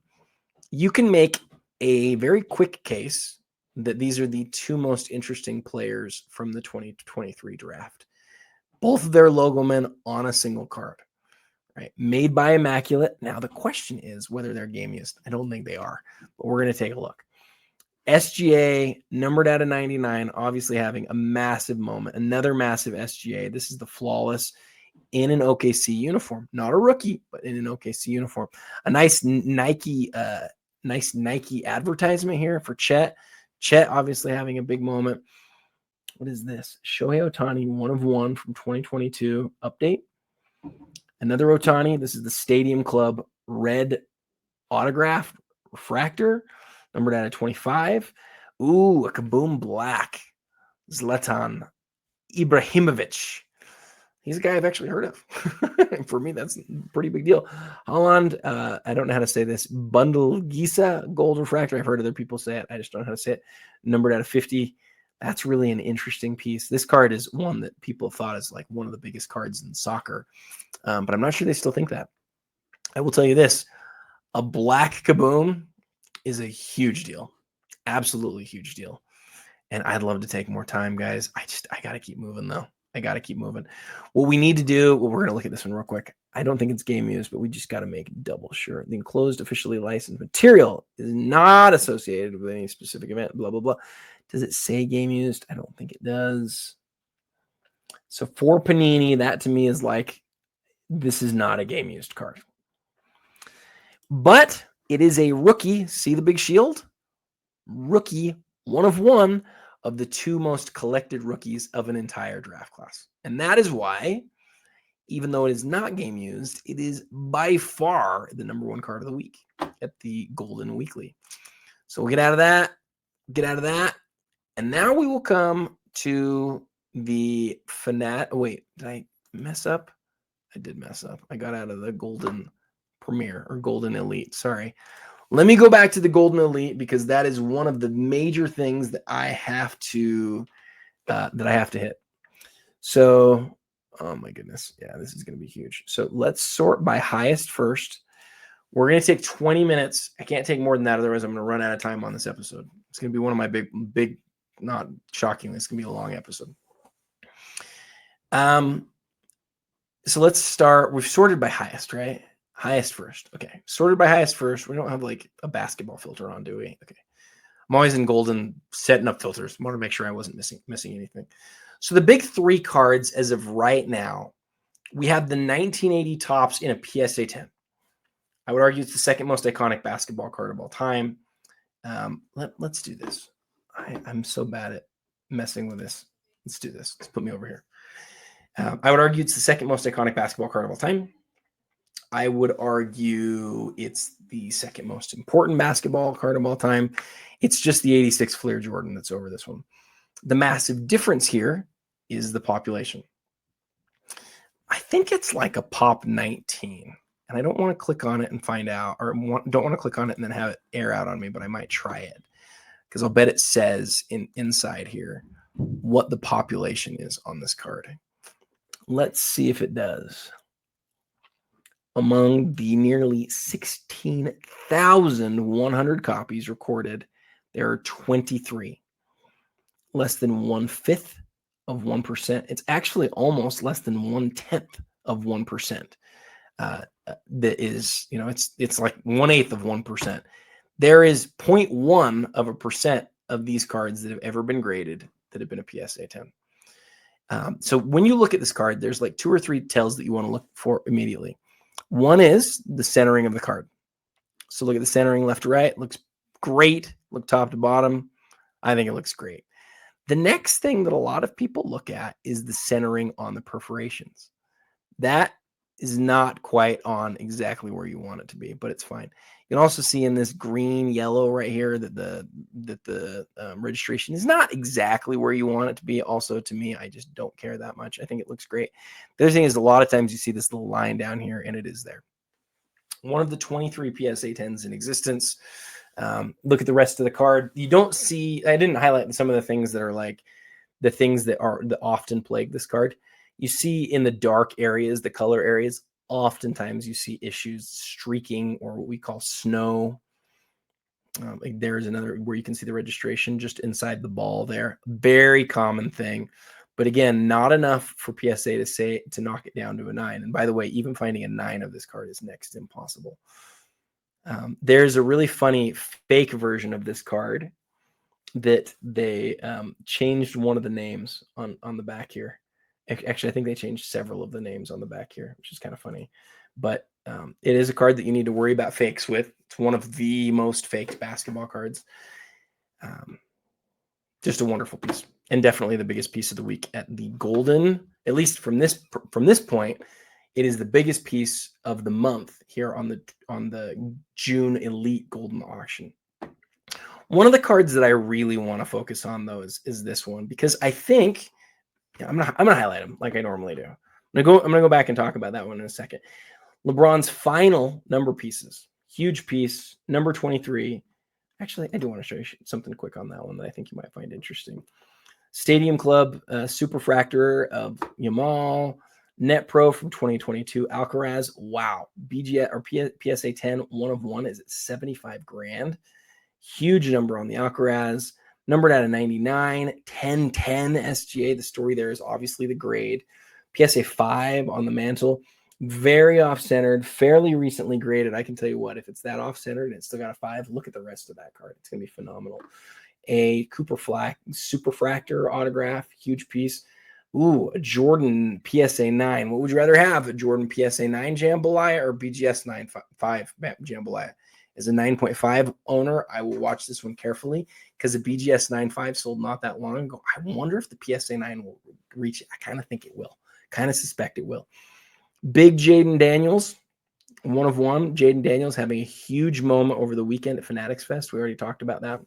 S1: You can make a very quick case that these are the two most interesting players from the 2023 draft. Both of their logo men on a single card, right? Made by Immaculate. Now, the question is whether they're game used. I don't think they are, but we're going to take a look. SGA, numbered out of 99, obviously having a massive moment. Another massive SGA. This is the Flawless in an OKC uniform. Not a rookie, but in an OKC uniform. A nice Nike advertisement here for Chet. Chet obviously having a big moment. What is this? Shohei Ohtani, 1 of 1 from 2022 update. Another Ohtani. This is the Stadium Club red autograph refractor. Numbered out of 25. Ooh, a Kaboom Black. Zlatan Ibrahimovic. He's a guy I've actually heard of. For me, that's a pretty big deal. Holland, I don't know how to say this. Bundle Gisa Gold Refractor. I've heard other people say it. I just don't know how to say it. Numbered out of 50. That's really an interesting piece. This card is one that people thought is like one of the biggest cards in soccer. But I'm not sure they still think that. I will tell you this. A black Kaboom is a huge deal. Absolutely huge deal. And I'd love to take more time, guys. I got to keep moving, though. I got to keep moving. What we need to do, we're going to look at this one real quick. I don't think it's game used, but we just got to make double sure. The enclosed officially licensed material is not associated with any specific event, blah, blah, blah. Does it say game used? I don't think it does. So for Panini, that to me is like, this is not a game used card. But it is a rookie. See the big shield? Rookie, 1 of 1 of the 2 most collected rookies of an entire draft class. And that is why, even though it is not game used, it is by far the number 1 card of the week at the Goldin Weekly. So we'll get out of that. And now we will come to the Wait, did I mess up? I did mess up. I got out of the Goldin Premier or Goldin Elite. Sorry. Let me go back to the Goldin Elite because that is one of the major things that I have to hit. So, oh my goodness. Yeah, this is going to be huge. So let's sort by highest first. We're going to take 20 minutes. I can't take more than that. Otherwise, I'm going to run out of time on this episode. It's going to be one of my big, not shockingly, it's going to be a long episode. So let's start. We've sorted by highest, right? Highest first. Okay. Sorted by highest first. We don't have like a basketball filter on, do we? Okay. I'm always in Goldin setting up filters. I want to make sure I wasn't missing anything. So the big 3 cards as of right now, we have the 1980 Topps in a PSA 10. I would argue it's the second most iconic basketball card of all time. Let's do this. I'm so bad at messing with this. Let's do this. Let's put me over here. I would argue it's the second most iconic basketball card of all time. I would argue it's the second most important basketball card of all time. It's just the 86 Flair Jordan that's over this one. The massive difference here is the population. I think it's like a pop 19. And I don't want to click on it and find out, or don't want to click on it and then have it air out on me, but I might try it. Because I'll bet it says inside here what the population is on this card. Let's see if it does. Among the nearly 16,100 copies recorded, there are 23. Less than 1/5 of 1%. It's actually almost less than 1/10 of 1%. That is, it's like 1/8 of 1%. There is 0.1% of these cards that have ever been graded that have been a PSA 10. So when you look at this card, there's like 2 or 3 tells that you want to look for immediately. One is the centering of the card. So look at the centering left to right. Looks great. Look top to bottom. I think it looks great. The next thing that a lot of people look at is the centering on the perforations. That is not quite on exactly where you want it to be, but it's fine. You can also see in this green yellow right here that the registration is not exactly where you want it to be. Also, to me, I just don't care that much. I think it looks great. The other thing is a lot of times you see this little line down here, and it is there. One of the 23 PSA 10s in existence. Look at the rest of the card. You don't see, I didn't highlight some of the things that are like the things that often plague this card. You see in the dark areas, the color areas, oftentimes you see issues streaking or what we call snow. Like there's another where you can see the registration just inside the ball there. Very common thing. But again, not enough for PSA to say to knock it down to a 9. And by the way, even finding a 9 of this card is next to impossible. There's a really funny fake version of this card that they changed one of the names on the back here. Actually, I think they changed several of the names on the back here, which is kind of funny. But it is a card that you need to worry about fakes with. It's one of the most faked basketball cards. Just a wonderful piece, and definitely the biggest piece of the week at the Goldin. At least from this point, it is the biggest piece of the month here on the June Elite Goldin auction. One of the cards that I really want to focus on though is this one, because I think I'm gonna highlight them like I normally do. I'm gonna go back and talk about that one in a second. LeBron's final number pieces, huge piece, number 23. Actually, I do want to show you something quick on that one that I think you might find interesting. Stadium Club Superfractor of Yamal, Net Pro from 2022, Alcaraz. Wow, BGS or PSA 10 1 of 1 is at 75 grand. Huge number on the Alcaraz. Numbered out of 99, 1010 SGA. The story there is obviously the grade. PSA 5 on the mantle. Very off-centered, fairly recently graded. I can tell you what, if it's that off-centered and it's still got a 5, look at the rest of that card. It's going to be phenomenal. A Superfractor autograph, huge piece. Ooh, a Jordan PSA 9. What would you rather have, a Jordan PSA 9 Jambalaya or BGS 9.5 Jambalaya? As a 9.5 owner, I will watch this one carefully because the BGS 9.5 sold not that long ago. I wonder if the PSA 9 will reach it. I kind of think it will. Kind of suspect it will. Big Jaden Daniels, 1 of 1. Jaden Daniels having a huge moment over the weekend at Fanatics Fest. We already talked about that.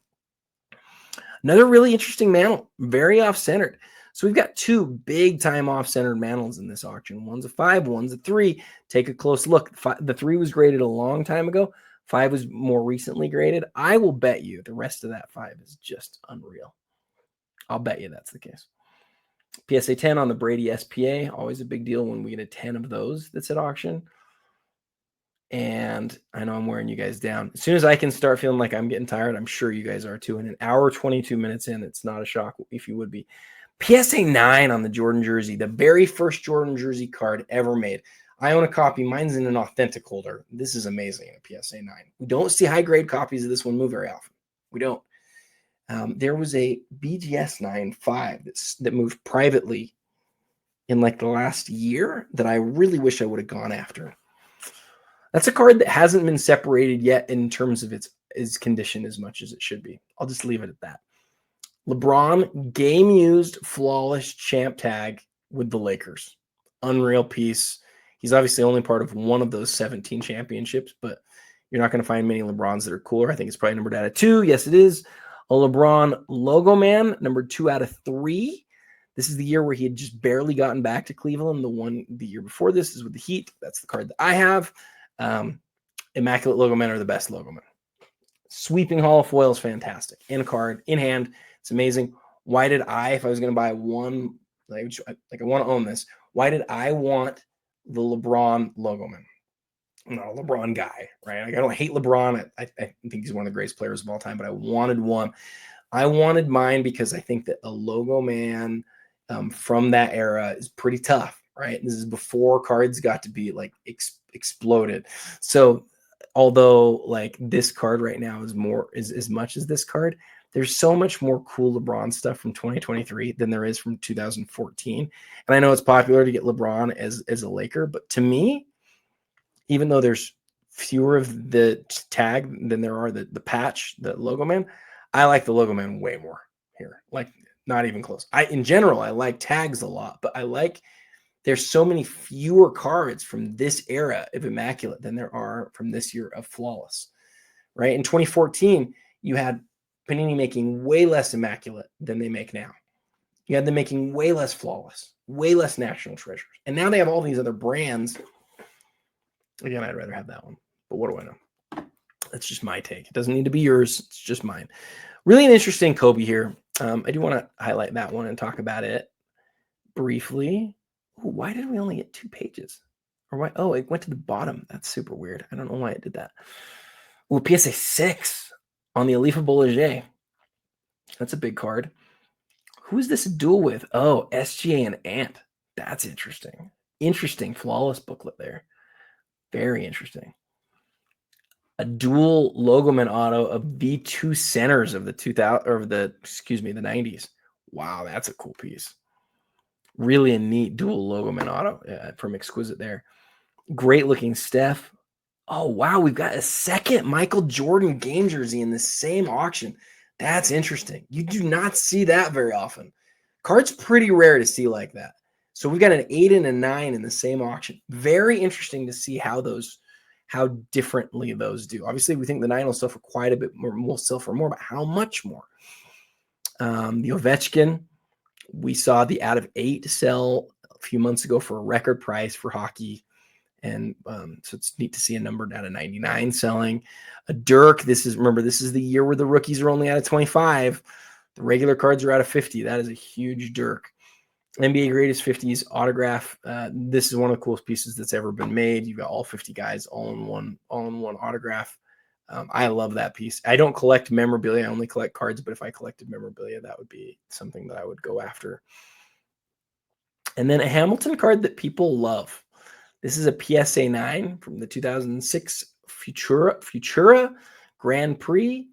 S1: Another really interesting mantle, very off-centered. So we've got 2 big-time off-centered mantles in this auction. One's a 5, one's a 3. Take a close look. The 3 was graded a long time ago. 5 was more recently graded. I will bet you the rest of that 5 is just unreal. I'll bet you that's the case. PSA 10 on the Brady SPA, always a big deal when we get a 10 of those that's at auction. And I know I'm wearing you guys down. As soon as I can start feeling like I'm getting tired, I'm sure you guys are too. And an hour, 22 minutes in, it's not a shock if you would be. PSA 9 on the Jordan jersey, the very first Jordan jersey card ever made. I own a copy. Mine's in an authentic holder. This is amazing, a PSA 9. We don't see high-grade copies of this one move very often. We don't. There was a BGS 9.5 that moved privately in like the last year that I really wish I would have gone after. That's a card that hasn't been separated yet in terms of its condition as much as it should be. I'll just leave it at that. LeBron game-used flawless champ tag with the Lakers. Unreal piece. He's obviously only part of one of those 17 championships, but you're not going to find many LeBrons that are cooler. I think it's probably numbered out of 2. Yes, it is. A LeBron logo man, numbered 2 out of 3. This is the year where he had just barely gotten back to Cleveland. The year before this is with the Heat. That's the card that I have. Immaculate logo men are the best logo men. Sweeping Hall of Foil is fantastic. In a card, in hand, it's amazing. Why did if I was going to buy one, like I want to own this, why did I want the LeBron logo man? I'm not a LeBron guy, right? Like I don't hate LeBron. I think he's one of the greatest players of all time, but I wanted one. I wanted mine because I think that a logo man from that era is pretty tough, right? This is before cards got to be like exploded. So although like this card right now is as much as this card, there's so much more cool LeBron stuff from 2023 than there is from 2014. And I know it's popular to get LeBron as a Laker, but to me, even though there's fewer of the tag than there are the patch, the logo man, I like the logo man way more here. Like Not even close. In general, I like tags a lot, but there's so many fewer cards from this era of Immaculate than there are from this year of Flawless, right? In 2014, you had Panini making way less Immaculate than they make now. You had them making way less Flawless, way less National Treasures. And now they have all these other brands. Again, I'd rather have that one, but what do I know? That's just my take. It doesn't need to be yours. It's just mine. Really an interesting Kobe here. I do want to highlight that one and talk about it briefly. Ooh, why did we only get 2 pages? Or why? Oh, it went to the bottom. That's super weird. I don't know why it did that. Ooh, PSA 6 on the Alifa Bolliger. That's a big card. Who is this a duel with? Oh, SGA and Ant. That's interesting. Interesting Flawless booklet there. Very interesting. A dual Logoman auto of the 2 centers of the 90s. Wow, that's a cool piece. Really a neat dual Logoman auto from Exquisite there. Great looking Steph. Oh, wow, we've got a second Michael Jordan game jersey in the same auction. That's interesting. You do not see that very often. Card's pretty rare to see like that. So we've got an 8 and a 9 in the same auction. Very interesting to see how differently those do. Obviously, we think the 9 will sell for quite a bit more, will sell for more, but how much more? The Ovechkin, we saw the out of 8 sell a few months ago for a record price for hockey. And so it's neat to see a number out of 99 selling. A Dirk, this is the year where the rookies are only out of 25. The regular cards are out of 50. That is a huge Dirk. NBA Greatest 50s autograph. This is one of the coolest pieces that's ever been made. You've got all 50 guys all in one autograph. I love that piece. I don't collect memorabilia. I only collect cards, but if I collected memorabilia, that would be something that I would go after. And then a Hamilton card that people love. This is a PSA 9 from the 2006 Futura Grand Prix.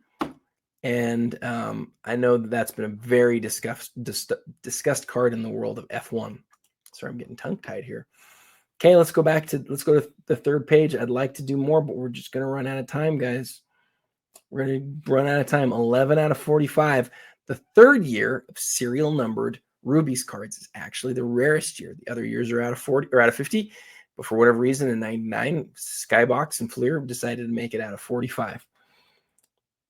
S1: And I know that's been a very discussed card in the world of F1. Sorry, I'm getting tongue-tied here. Okay, let's go to the third page. I'd like to do more, but we're just going to run out of time, guys. We're going to run out of time. 11 out of 45. The third year of serial numbered Rubies cards is actually the rarest year. The other years are out of 40 or out of 50. But for whatever reason, in 99, Skybox and Fleer decided to make it out of 45.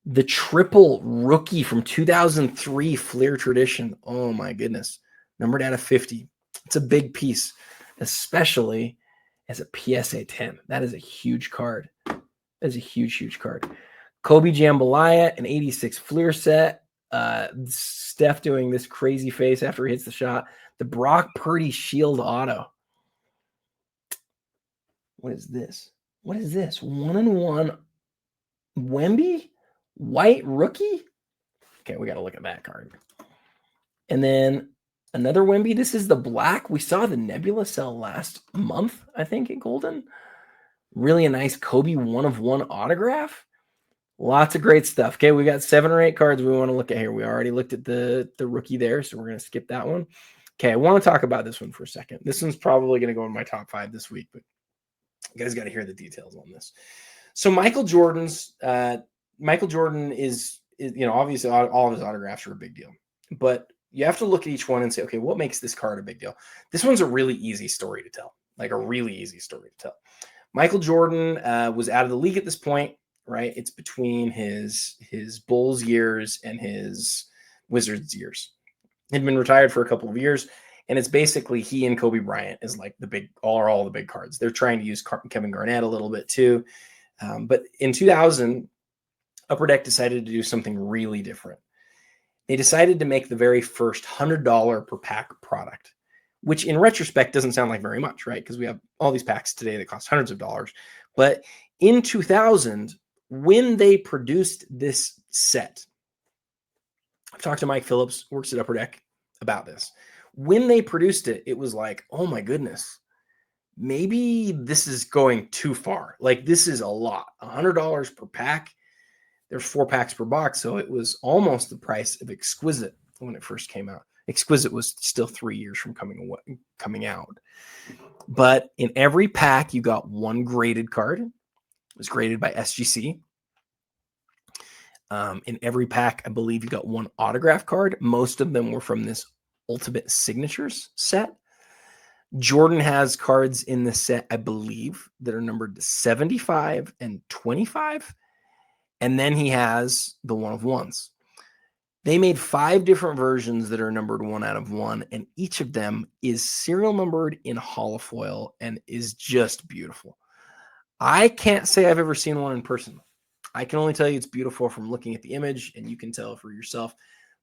S1: The triple rookie from 2003 Fleer Tradition. Oh, my goodness. Numbered out of 50. It's a big piece, especially as a PSA 10. That is a huge card. That is a huge, huge card. Kobe Jambalaya, an 86 Fleer set. Steph doing this crazy face after he hits the shot. The Brock Purdy Shield auto. What is this? 1-in-1 Wemby white rookie? Okay, we got to look at that card. And then another Wemby. This is the black. We saw the Nebula sell last month, I think, at Goldin. Really a nice Kobe 1-of-1 autograph. Lots of great stuff. Okay, we got 7 or 8 cards we want to look at here. We already looked at the rookie there, so we're going to skip that one. Okay, I want to talk about this one for a second. This one's probably going to go in my top 5 this week, but you guys got to hear the details on this. So Michael Jordan is obviously all of his autographs are a big deal, but you have to look at each one and say, okay, what makes this card a big deal? This one's a really easy story to tell, Michael Jordan was out of the league at this point, right? It's between his Bulls years and his Wizards years. He'd been retired for a couple of years. And it's basically he and Kobe Bryant is like all the big cards. They're trying to use Kevin Garnett a little bit too. But in 2000, Upper Deck decided to do something really different. They decided to make the very first $100 per pack product, which in retrospect doesn't sound like very much, right? Because we have all these packs today that cost hundreds of dollars. But in 2000, when they produced this set, I've talked to Mike Phillips, works at Upper Deck, about this. When they produced it, it was like, oh my goodness, maybe this is going too far. Like, this is a lot. $100 per pack. There's 4 packs per box, so it was almost the price of Exquisite when it first came out. Exquisite was still 3 years from coming out. But in every pack, you got one graded card. It was graded by SGC. In every pack, I believe you got one autograph card. Most of them were from this Ultimate Signatures set. Jordan has cards in the set, I believe, that are numbered 75 and 25. And then he has the 1 of 1s. They made 5 different versions that are numbered 1 out of 1, and each of them is serial numbered in holofoil and is just beautiful. I can't say I've ever seen one in person. I can only tell you it's beautiful from looking at the image, and you can tell for yourself.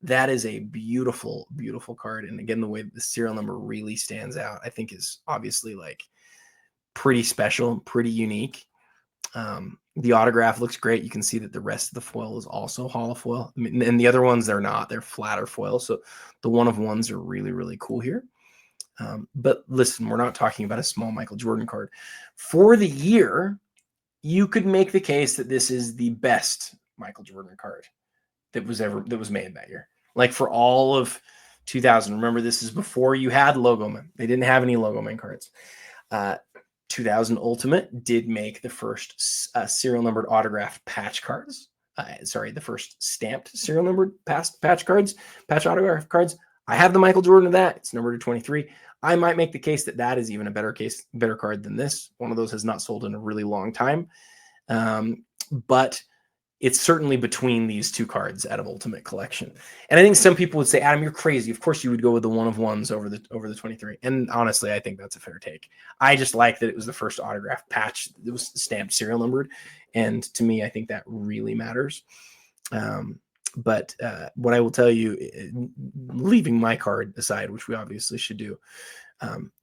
S1: That is a beautiful, beautiful card. And again, the way that the serial number really stands out, I think is obviously like pretty special, pretty unique. The autograph looks great. You can see that the rest of the foil is also holofoil. I mean, and the other ones, they're not. They're flatter foil. So the 1 of 1s are really, really cool here. But listen, we're not talking about a small Michael Jordan card. For the year, you could make the case that this is the best Michael Jordan card that was made that year. Like for all of 2000. Remember, this is before you had Logo Man. They didn't have any Logo Man cards. 2000 Ultimate did make the first serial numbered autographed patch cards. The first stamped serial numbered patch autograph cards. I have the Michael Jordan of that. It's numbered to 23. I might make the case that that is even a better card than this. One of those has not sold in a really long time. But it's certainly between these 2 cards out of Ultimate Collection. And I think some people would say, Adam, you're crazy. Of course you would go with the 1 of 1s over the 23. And honestly, I think that's a fair take. I just like that it was the first autograph patch that was stamped serial numbered. And to me, I think that really matters. But what I will tell you, leaving my card aside, which we obviously should do,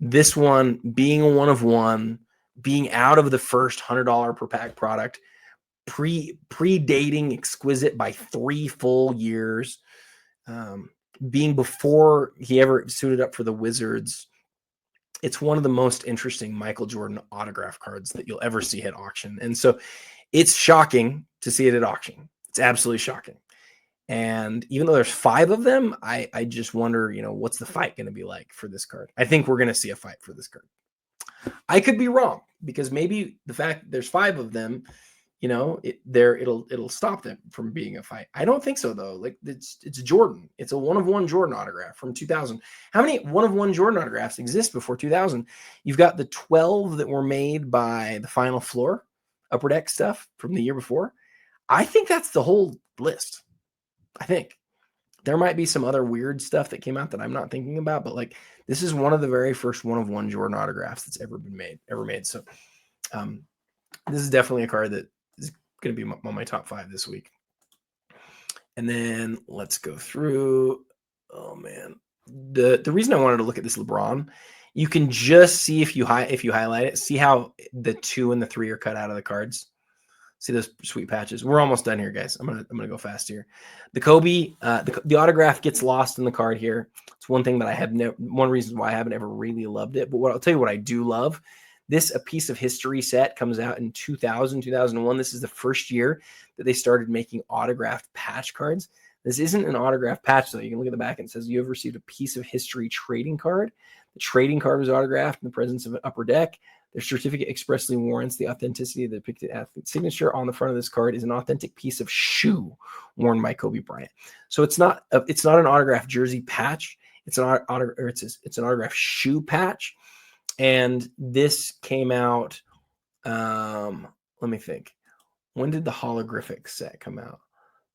S1: this one being a 1 of 1, being out of the first $100 per pack product, predating Exquisite by 3 full years, being before he ever suited up for the Wizards. It's one of the most interesting Michael Jordan autograph cards that you'll ever see at auction. And so it's shocking to see it at auction. It's absolutely shocking. And even though there's 5 of them, I just wonder, what's the fight going to be like for this card? I think we're going to see a fight for this card. I could be wrong, because maybe the fact that there's 5 of them, it'll stop them from being a fight. I don't think so though. Like it's Jordan. It's a 1 of 1 Jordan autograph from 2000. How many 1 of 1 Jordan autographs exist before 2000? You've got the 12 that were made by the Final Floor Upper Deck stuff from the year before. I think that's the whole list. I think there might be some other weird stuff that came out that I'm not thinking about, but like this is one of the very first 1 of 1 Jordan autographs that's ever made. So this is definitely a card that is going to be on my top 5 this week. And then let's go through. Oh man, the reason I wanted to look at this LeBron, you can just see if you highlight it, see how the 2 and the 3 are cut out of the cards. See those sweet patches. We're almost done here, guys. I'm gonna go fast here. The Kobe, the autograph gets lost in the card here. It's one thing that I have one reason why I haven't ever really loved it. But I'll tell you what I do love. This A Piece of History set comes out in 2000, 2001. This is the first year that they started making autographed patch cards. This isn't an autograph patch, though. You can look at the back and it says you have received a Piece of History trading card. The trading card was autographed in the presence of an Upper Deck. Their certificate expressly warrants the authenticity of the depicted athlete's signature. On the front of this card is an authentic piece of shoe worn by Kobe Bryant. So it's not an autographed jersey patch. It's an autographed shoe patch. And this came out. Let me think. When did the holographic set come out?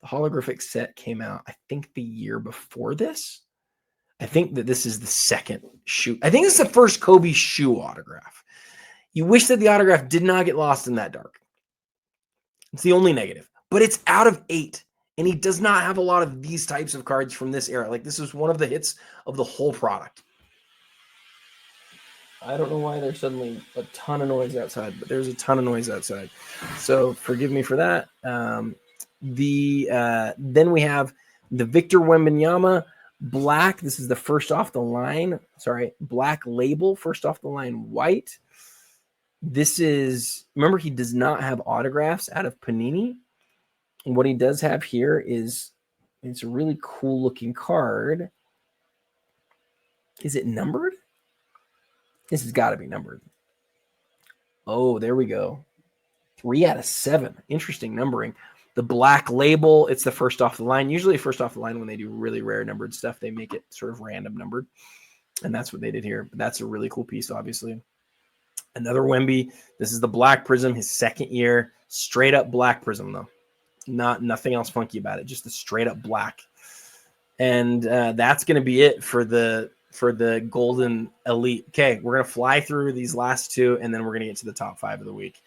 S1: The holographic set came out, I think, the year before this. I think that this is the second shoe. I think this is the first Kobe shoe autograph. You wish that the autograph did not get lost in that dark. It's the only negative. But it's out of 8. And he does not have a lot of these types of cards from this era. Like, this was one of the hits of the whole product. I don't know why there's suddenly a ton of noise outside, but there's a ton of noise outside. So forgive me for that. Then we have the Victor Wembanyama black. This is the first off the line. Black label, first off the line white. This is, remember, he does not have autographs out of Panini. And what he does have here is, it's a really cool looking card. Is it numbered? This has got to be numbered. Oh, there we go. 3 out of 7. Interesting numbering. The black label, it's the first off the line. Usually first off the line when they do really rare numbered stuff, they make it sort of random numbered. And that's what they did here. But that's a really cool piece, obviously. Another Wemby. This is the black prism, his second year. Straight up black prism, though. Nothing else funky about it. Just a straight up black. And that's going to be it for the Goldin Elite. Okay, we're going to fly through these last two, and then we're going to get to the top 5 of the week.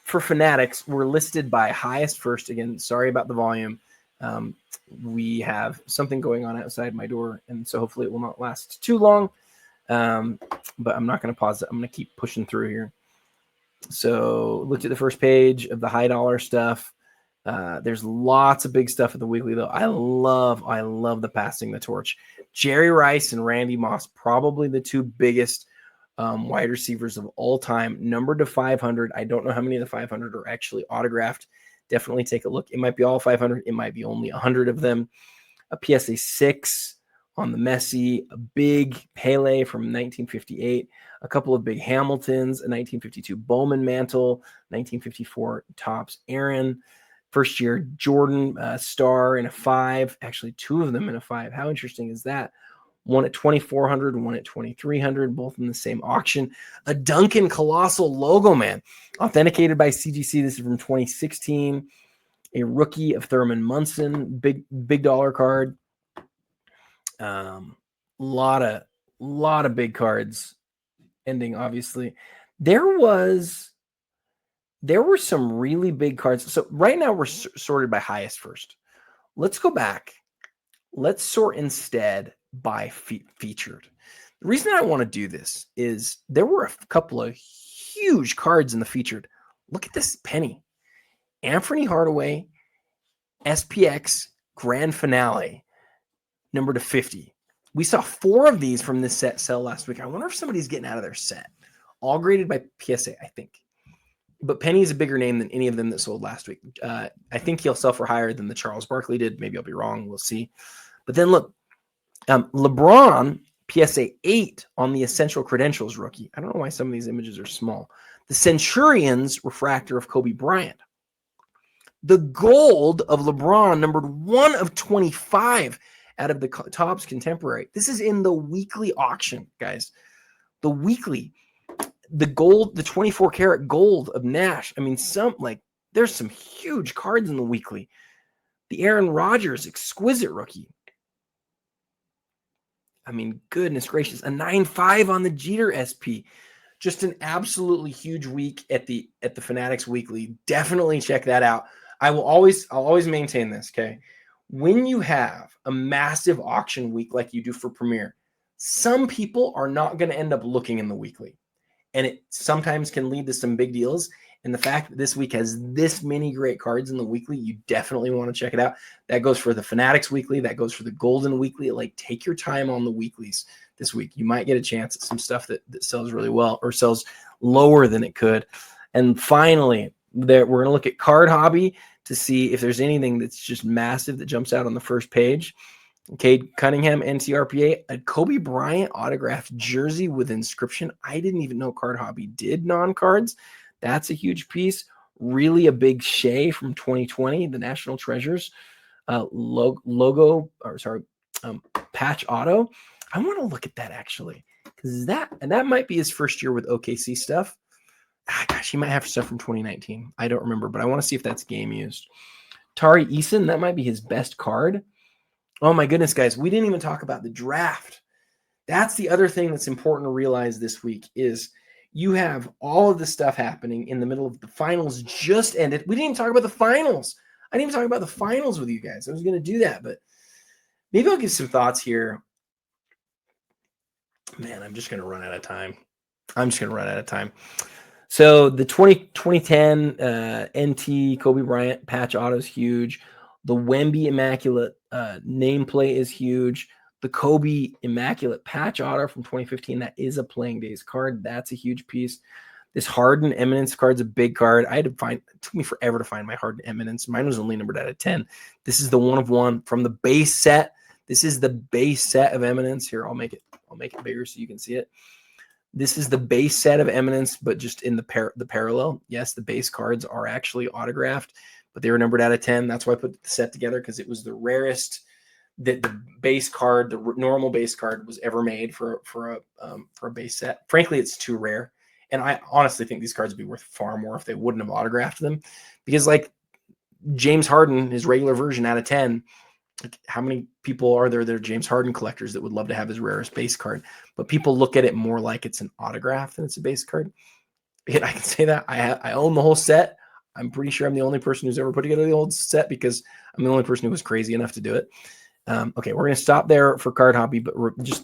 S1: For Fanatics, we're listed by highest first. Again, sorry about the volume. We have something going on outside my door, and so hopefully it will not last too long. But I'm not going to pause it. I'm going to keep pushing through here. So looked at the first page of the high dollar stuff. There's lots of big stuff at the weekly, though. I love the passing the torch. Jerry Rice and Randy Moss, probably the two biggest wide receivers of all time, numbered to 500. I don't know how many of the 500 are actually autographed. Definitely take a look. It might be all 500. It might be only 100 of them. A PSA 6 on the Messi, a big Pele from 1958, a couple of big Hamiltons, a 1952 Bowman mantle, 1954 Topps Aaron, first year Jordan star in a 5, actually 2 of them in a 5. How interesting is that? One at 2,400, one at 2,300, both in the same auction. A Duncan Colossal logo, man. Authenticated by CGC. This is from 2016. A rookie of Thurman Munson. Big dollar card. Lot of big cards ending, obviously. There were some really big cards. So right now we're sorted by highest first. Let's go back. Let's sort instead by featured. The reason I want to do this is there were a couple of huge cards in the featured. Look at this penny. Anthony Hardaway, SPX Grand Finale, number to 50. We saw 4 of these from this set sell last week. I wonder if somebody's getting out of their set. All graded by PSA, I think. But Penny is a bigger name than any of them that sold last week. I think he'll sell for higher than the Charles Barkley did. Maybe I'll be wrong. We'll see. But then look, LeBron, PSA 8 on the Essential Credentials rookie. I don't know why some of these images are small. The Centurions refractor of Kobe Bryant. The gold of LeBron, numbered 1 of 25 out of the Topps Contemporary. This is in the weekly auction, guys. The weekly. The gold, the 24 karat gold of Nash. I mean, there's some huge cards in the weekly. The Aaron Rodgers exquisite rookie. I mean, goodness gracious, a 9.5 on the Jeter SP. Just an absolutely huge week at the Fanatics Weekly. Definitely check that out. I'll always maintain this, okay? When you have a massive auction week like you do for Premier, some people are not going to end up looking in the weekly. And it sometimes can lead to some big deals. And the fact that this week has this many great cards in the weekly, you definitely want to check it out. That goes for the Fanatics Weekly. That goes for the Goldin Weekly. Like, take your time on the weeklies this week. You might get a chance at some stuff that sells really well or sells lower than it could. And finally, we're going to look at Card Hobby to see if there's anything that's just massive that jumps out on the first page. Cade Cunningham, NCRPA, a Kobe Bryant autographed jersey with inscription. I didn't even know Card Hobby did non-cards. That's a huge piece. Really a big Shea from 2020, the National Treasures patch auto. I want to look at that actually, because that might be his first year with OKC stuff. Gosh, he might have stuff from 2019. I don't remember, but I want to see if that's game used. Tari Eason, that might be his best card. Oh my goodness, guys, we didn't even talk about the draft. That's the other thing that's important to realize this week is you have all of this stuff happening in the middle of the finals just ended. We didn't even talk about the finals. I didn't even talk about the finals with you guys. I was going to do that, but maybe I'll give some thoughts here. Man, I'm just going to run out of time. So the 2010 NT Kobe Bryant patch auto is huge. The Wemby Immaculate nameplate is huge. The Kobe Immaculate patch auto from 2015, that is a playing days card. That's a huge piece. This Harden Eminence card's a big card. It took me forever to find my Harden Eminence. Mine was only numbered out of 10. This is the 1 of 1 from the base set. This is the base set of Eminence. Here, I'll make it bigger so you can see it. This is the base set of Eminence, but just in the parallel. Yes, the base cards are actually autographed, but they were numbered out of 10. That's why I put the set together, because it was the rarest that the base card, the normal base card, was ever made for a base set. Frankly, it's too rare. And I honestly think these cards would be worth far more if they wouldn't have autographed them, because like James Harden, his regular version out of 10, like how many people are there that are James Harden collectors that would love to have his rarest base card? But people look at it more like it's an autograph than it's a base card. And I can say that I own the whole set. I'm pretty sure I'm the only person who's ever put together the old set, because I'm the only person who was crazy enough to do it. Okay, we're going to stop there for Card Hobby, but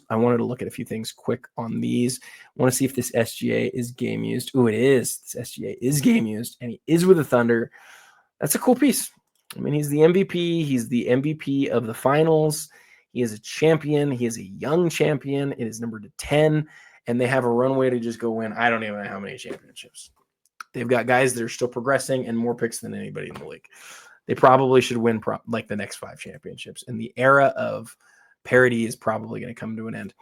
S1: I wanted to look at a few things quick on these. I want to see if this SGA is game used. Oh, it is. This SGA is game used, and he is with the Thunder. That's a cool piece. I mean, he's the MVP. He's the MVP of the finals. He is a champion. He is a young champion. It is numbered to 10, and they have a runway to just go win. I don't even know how many championships. They've got guys that are still progressing and more picks than anybody in the league. They probably should win like the next 5 championships. And the era of parity is probably going to come to an end.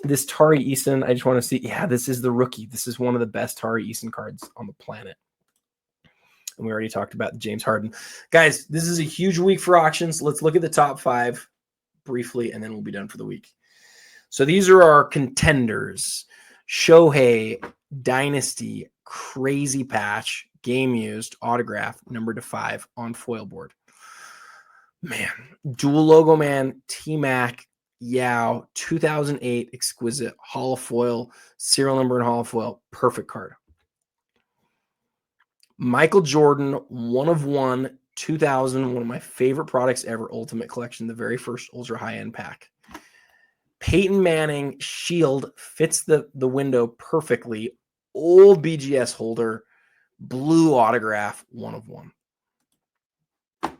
S1: This Tari Eason, I just want to see. Yeah, this is the rookie. This is one of the best Tari Eason cards on the planet. And we already talked about James Harden. Guys, this is a huge week for auctions. Let's look at the top 5 briefly, and then we'll be done for the week. So these are our contenders. Shohei, Dynasty, Crazy Patch, game used, autograph, numbered to 5 on foil board. Man, dual logo man, T-Mac, Yao, 2008 exquisite holo foil, serial number and holo foil, perfect card. Michael Jordan, 1 of 1, 2000, one of my favorite products ever, Ultimate Collection, the very first ultra high-end pack. Peyton Manning, shield, fits the window perfectly, old BGS holder, blue autograph, 1 of 1.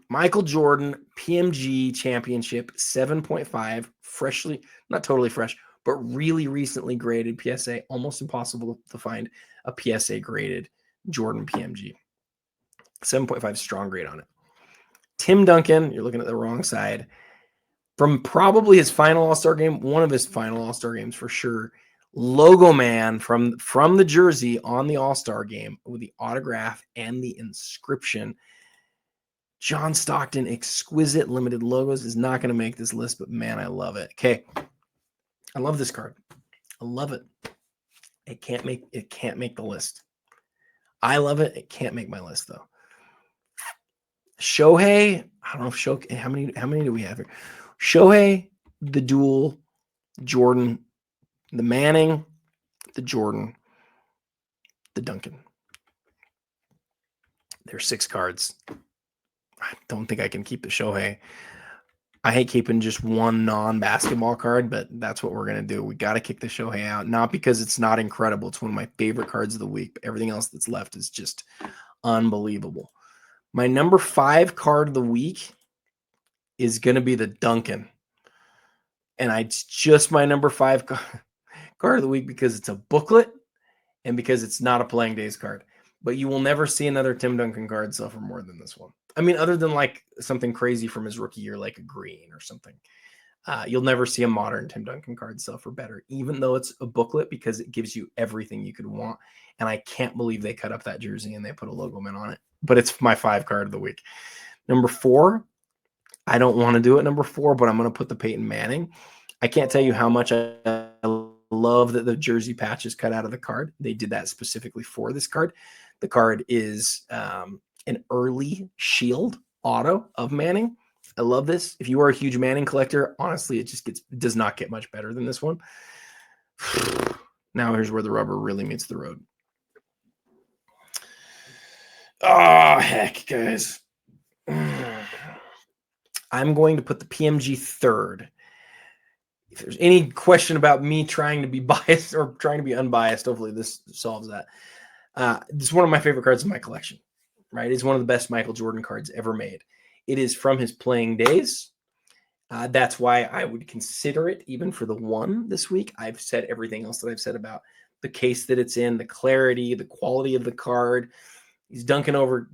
S1: Michael Jordan, PMG championship, 7.5, freshly, not totally fresh, but really recently graded PSA. Almost impossible to find a PSA graded Jordan PMG. 7.5 strong grade on it. Tim Duncan, you're looking at the wrong side. From probably his final All-Star game, one of his final All-Star games for sure. Logo man from the jersey on the All-Star game with the autograph and the inscription. John Stockton, exquisite limited logos, is not going to make this list, but man, I love it. Okay. I love this card. I love it. It can't make the list. I love it. It can't make my list though. Shohei, I don't know if Shohei, how many do we have here? Shohei, the dual, Jordan, the Manning, the Jordan, the Duncan. There's 6 cards. I don't think I can keep the Shohei. I hate keeping just one non-basketball card, but that's what we're going to do. We got to kick the Shohei out, not because it's not incredible. It's one of my favorite cards of the week, but everything else that's left is just unbelievable. My number 5 card of the week is going to be the Duncan. And it's just my number 5 card of the week because it's a booklet and because it's not a playing days card. But you will never see another Tim Duncan card sell for more than this one. I mean, other than like something crazy from his rookie year, like a green or something. You'll never see a modern Tim Duncan card sell for better, even though it's a booklet, because it gives you everything you could want. And I can't believe they cut up that jersey and they put a logo man on it. But it's my 5 card of the week. Number 4, I don't want to do it number 4, but I'm going to put the Peyton Manning. I can't tell you how much I love that the jersey patch is cut out of the card. They did that specifically for this card. The card is an early shield auto of Manning. I love this. If you are a huge Manning collector, honestly, it does not get much better than this one. Now here's where the rubber really meets the road. Oh, heck, guys. I'm going to put the PMG 3rd. If there's any question about me trying to be biased or trying to be unbiased, hopefully this solves that. This is one of my favorite cards in my collection, right? It's one of the best Michael Jordan cards ever made. It is from his playing days. That's why I would consider it even for the 1 this week. I've said everything else that I've said about the case that it's in, the clarity, the quality of the card. He's dunking over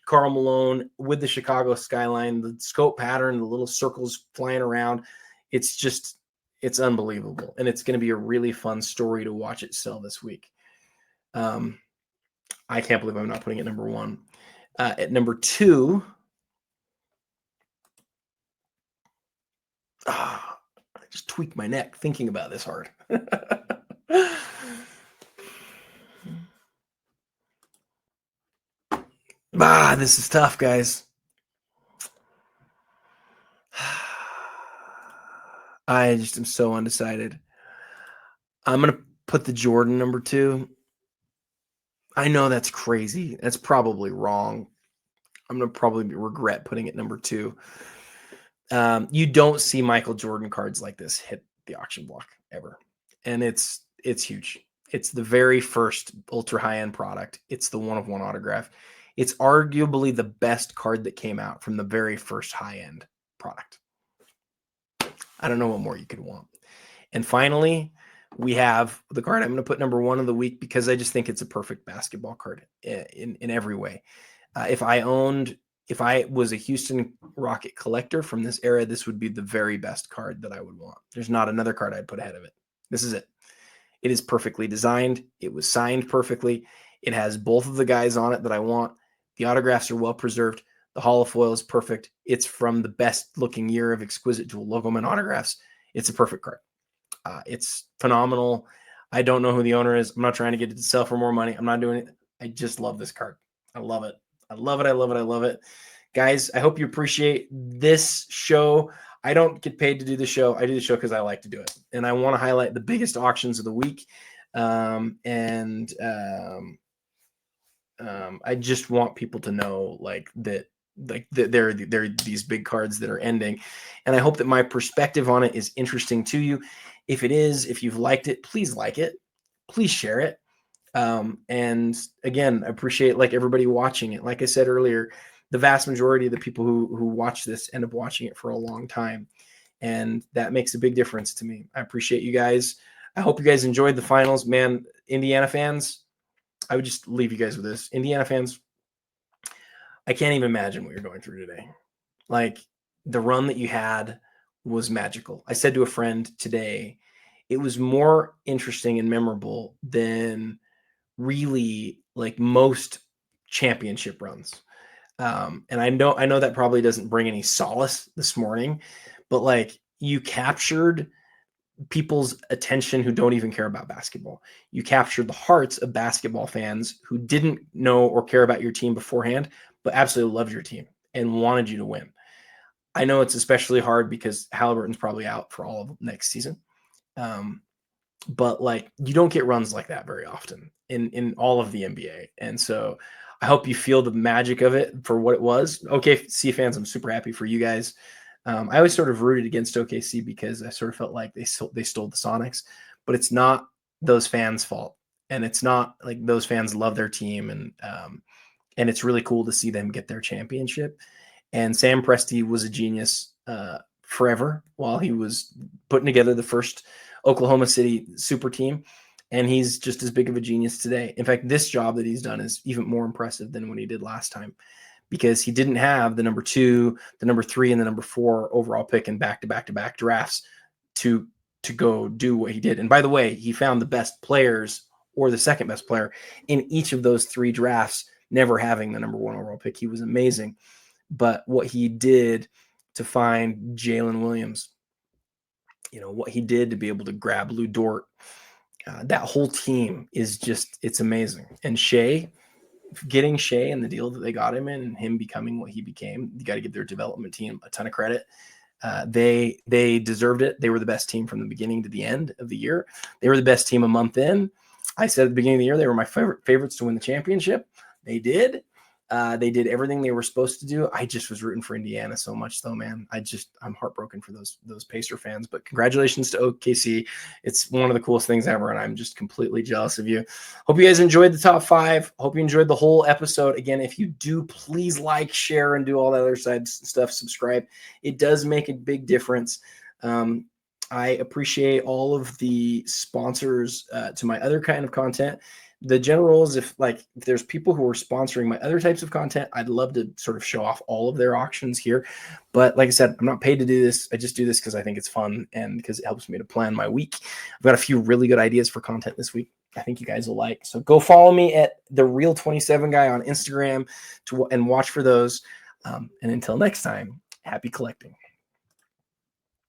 S1: Karl Malone with the Chicago skyline, the scope pattern, the little circles flying around. It's just, It's unbelievable. And it's going to be a really fun story to watch it sell this week. I can't believe I'm not putting it number 1. At number 2, I just tweaked my neck thinking about this hard. This is tough, guys. I just am so undecided. I'm going to put the Jordan number 2. I know that's crazy. That's probably wrong. I'm going to probably regret putting it number 2. You don't see Michael Jordan cards like this hit the auction block ever. And it's huge. It's the very first ultra high-end product. It's the one-of-one autograph. It's arguably the best card that came out from the very first high-end product. I don't know what more you could want. And finally, we have the card I'm going to put number 1 of the week because I just think it's a perfect basketball card in every way. If I was a Houston Rocket collector from this era, this would be the very best card that I would want. There's not another card I'd put ahead of it. This is it. It is perfectly designed. It was signed perfectly. It has both of the guys on it that I want. The autographs are well preserved. The holofoil is perfect. It's from the best looking year of exquisite dual logoman autographs. It's a perfect card. It's phenomenal. I don't know who the owner is. I'm not trying to get it to sell for more money. I'm not doing it. I just love this card. I love it. I love it. I love it. I love it. Guys, I hope you appreciate this show. I don't get paid to do the show. I do the show because I like to do it. And I want to highlight the biggest auctions of the week. I just want people to know that there are these big cards that are ending. And I hope that my perspective on it is interesting to you. If it is, if you've liked it, please like it. Please share it. And again, I appreciate everybody watching it. Like I said earlier, the vast majority of the people who watch this end up watching it for a long time. And that makes a big difference to me. I appreciate you guys. I hope you guys enjoyed the finals, man. Indiana fans, I would just leave you guys with this. Indiana fans, I can't even imagine what you're going through today. The run that you had was magical. I said to a friend today, it was more interesting and memorable than really most championship runs. And I know that probably doesn't bring any solace this morning, but you captured people's attention who don't even care about basketball. You captured the hearts of basketball fans who didn't know or care about your team beforehand, but absolutely loved your team and wanted you to win. I know it's especially hard because Halliburton's probably out for all of next season. But you don't get runs like that very often in all of the NBA. And so I hope you feel the magic of it for what it was. OKC fans, I'm super happy for you guys. I always sort of rooted against OKC because I sort of felt like they stole the Sonics, but it's not those fans' fault. And it's not those fans love their team. And it's really cool to see them get their championship. And Sam Presti was a genius forever while he was putting together the first Oklahoma City super team. And he's just as big of a genius today. In fact, this job that he's done is even more impressive than when he did last time, because he didn't have the number 2, the number 3, and the number 4 overall pick in back-to-back drafts to go do what he did. And by the way, he found the best players or the second best player in each of those 3 drafts, never having the number 1 overall pick. He was amazing. But what he did to find Jalen Williams, what he did to be able to grab Lou Dort, that whole team is it's amazing. And getting Shea and the deal that they got him in and him becoming what he became, you got to give their development team a ton of credit. They deserved it. They were the best team from the beginning to the end of the year. They were the best team a month in. I said at the beginning of the year, they were my favorites to win the championship. They did. They did everything they were supposed to do. I just was rooting for Indiana so much though, man. I'm heartbroken for those Pacer fans, but congratulations to OKC. It's one of the coolest things ever. And I'm just completely jealous of you. Hope you guys enjoyed the top 5. Hope you enjoyed the whole episode. Again, if you do, please like, share, and do all that other side stuff. Subscribe. It does make a big difference. I appreciate all of the sponsors to my other kind of content. the general rule is if there's people who are sponsoring my other types of content, I'd love to sort of show off all of their auctions here. But like I said, I'm not paid to do this. I just do this because I think it's fun and because it helps me to plan my week. I've got a few really good ideas for content this week I think you guys will like. So go follow me at the Real 27 Guy on Instagram and watch for those. And until next time, happy collecting.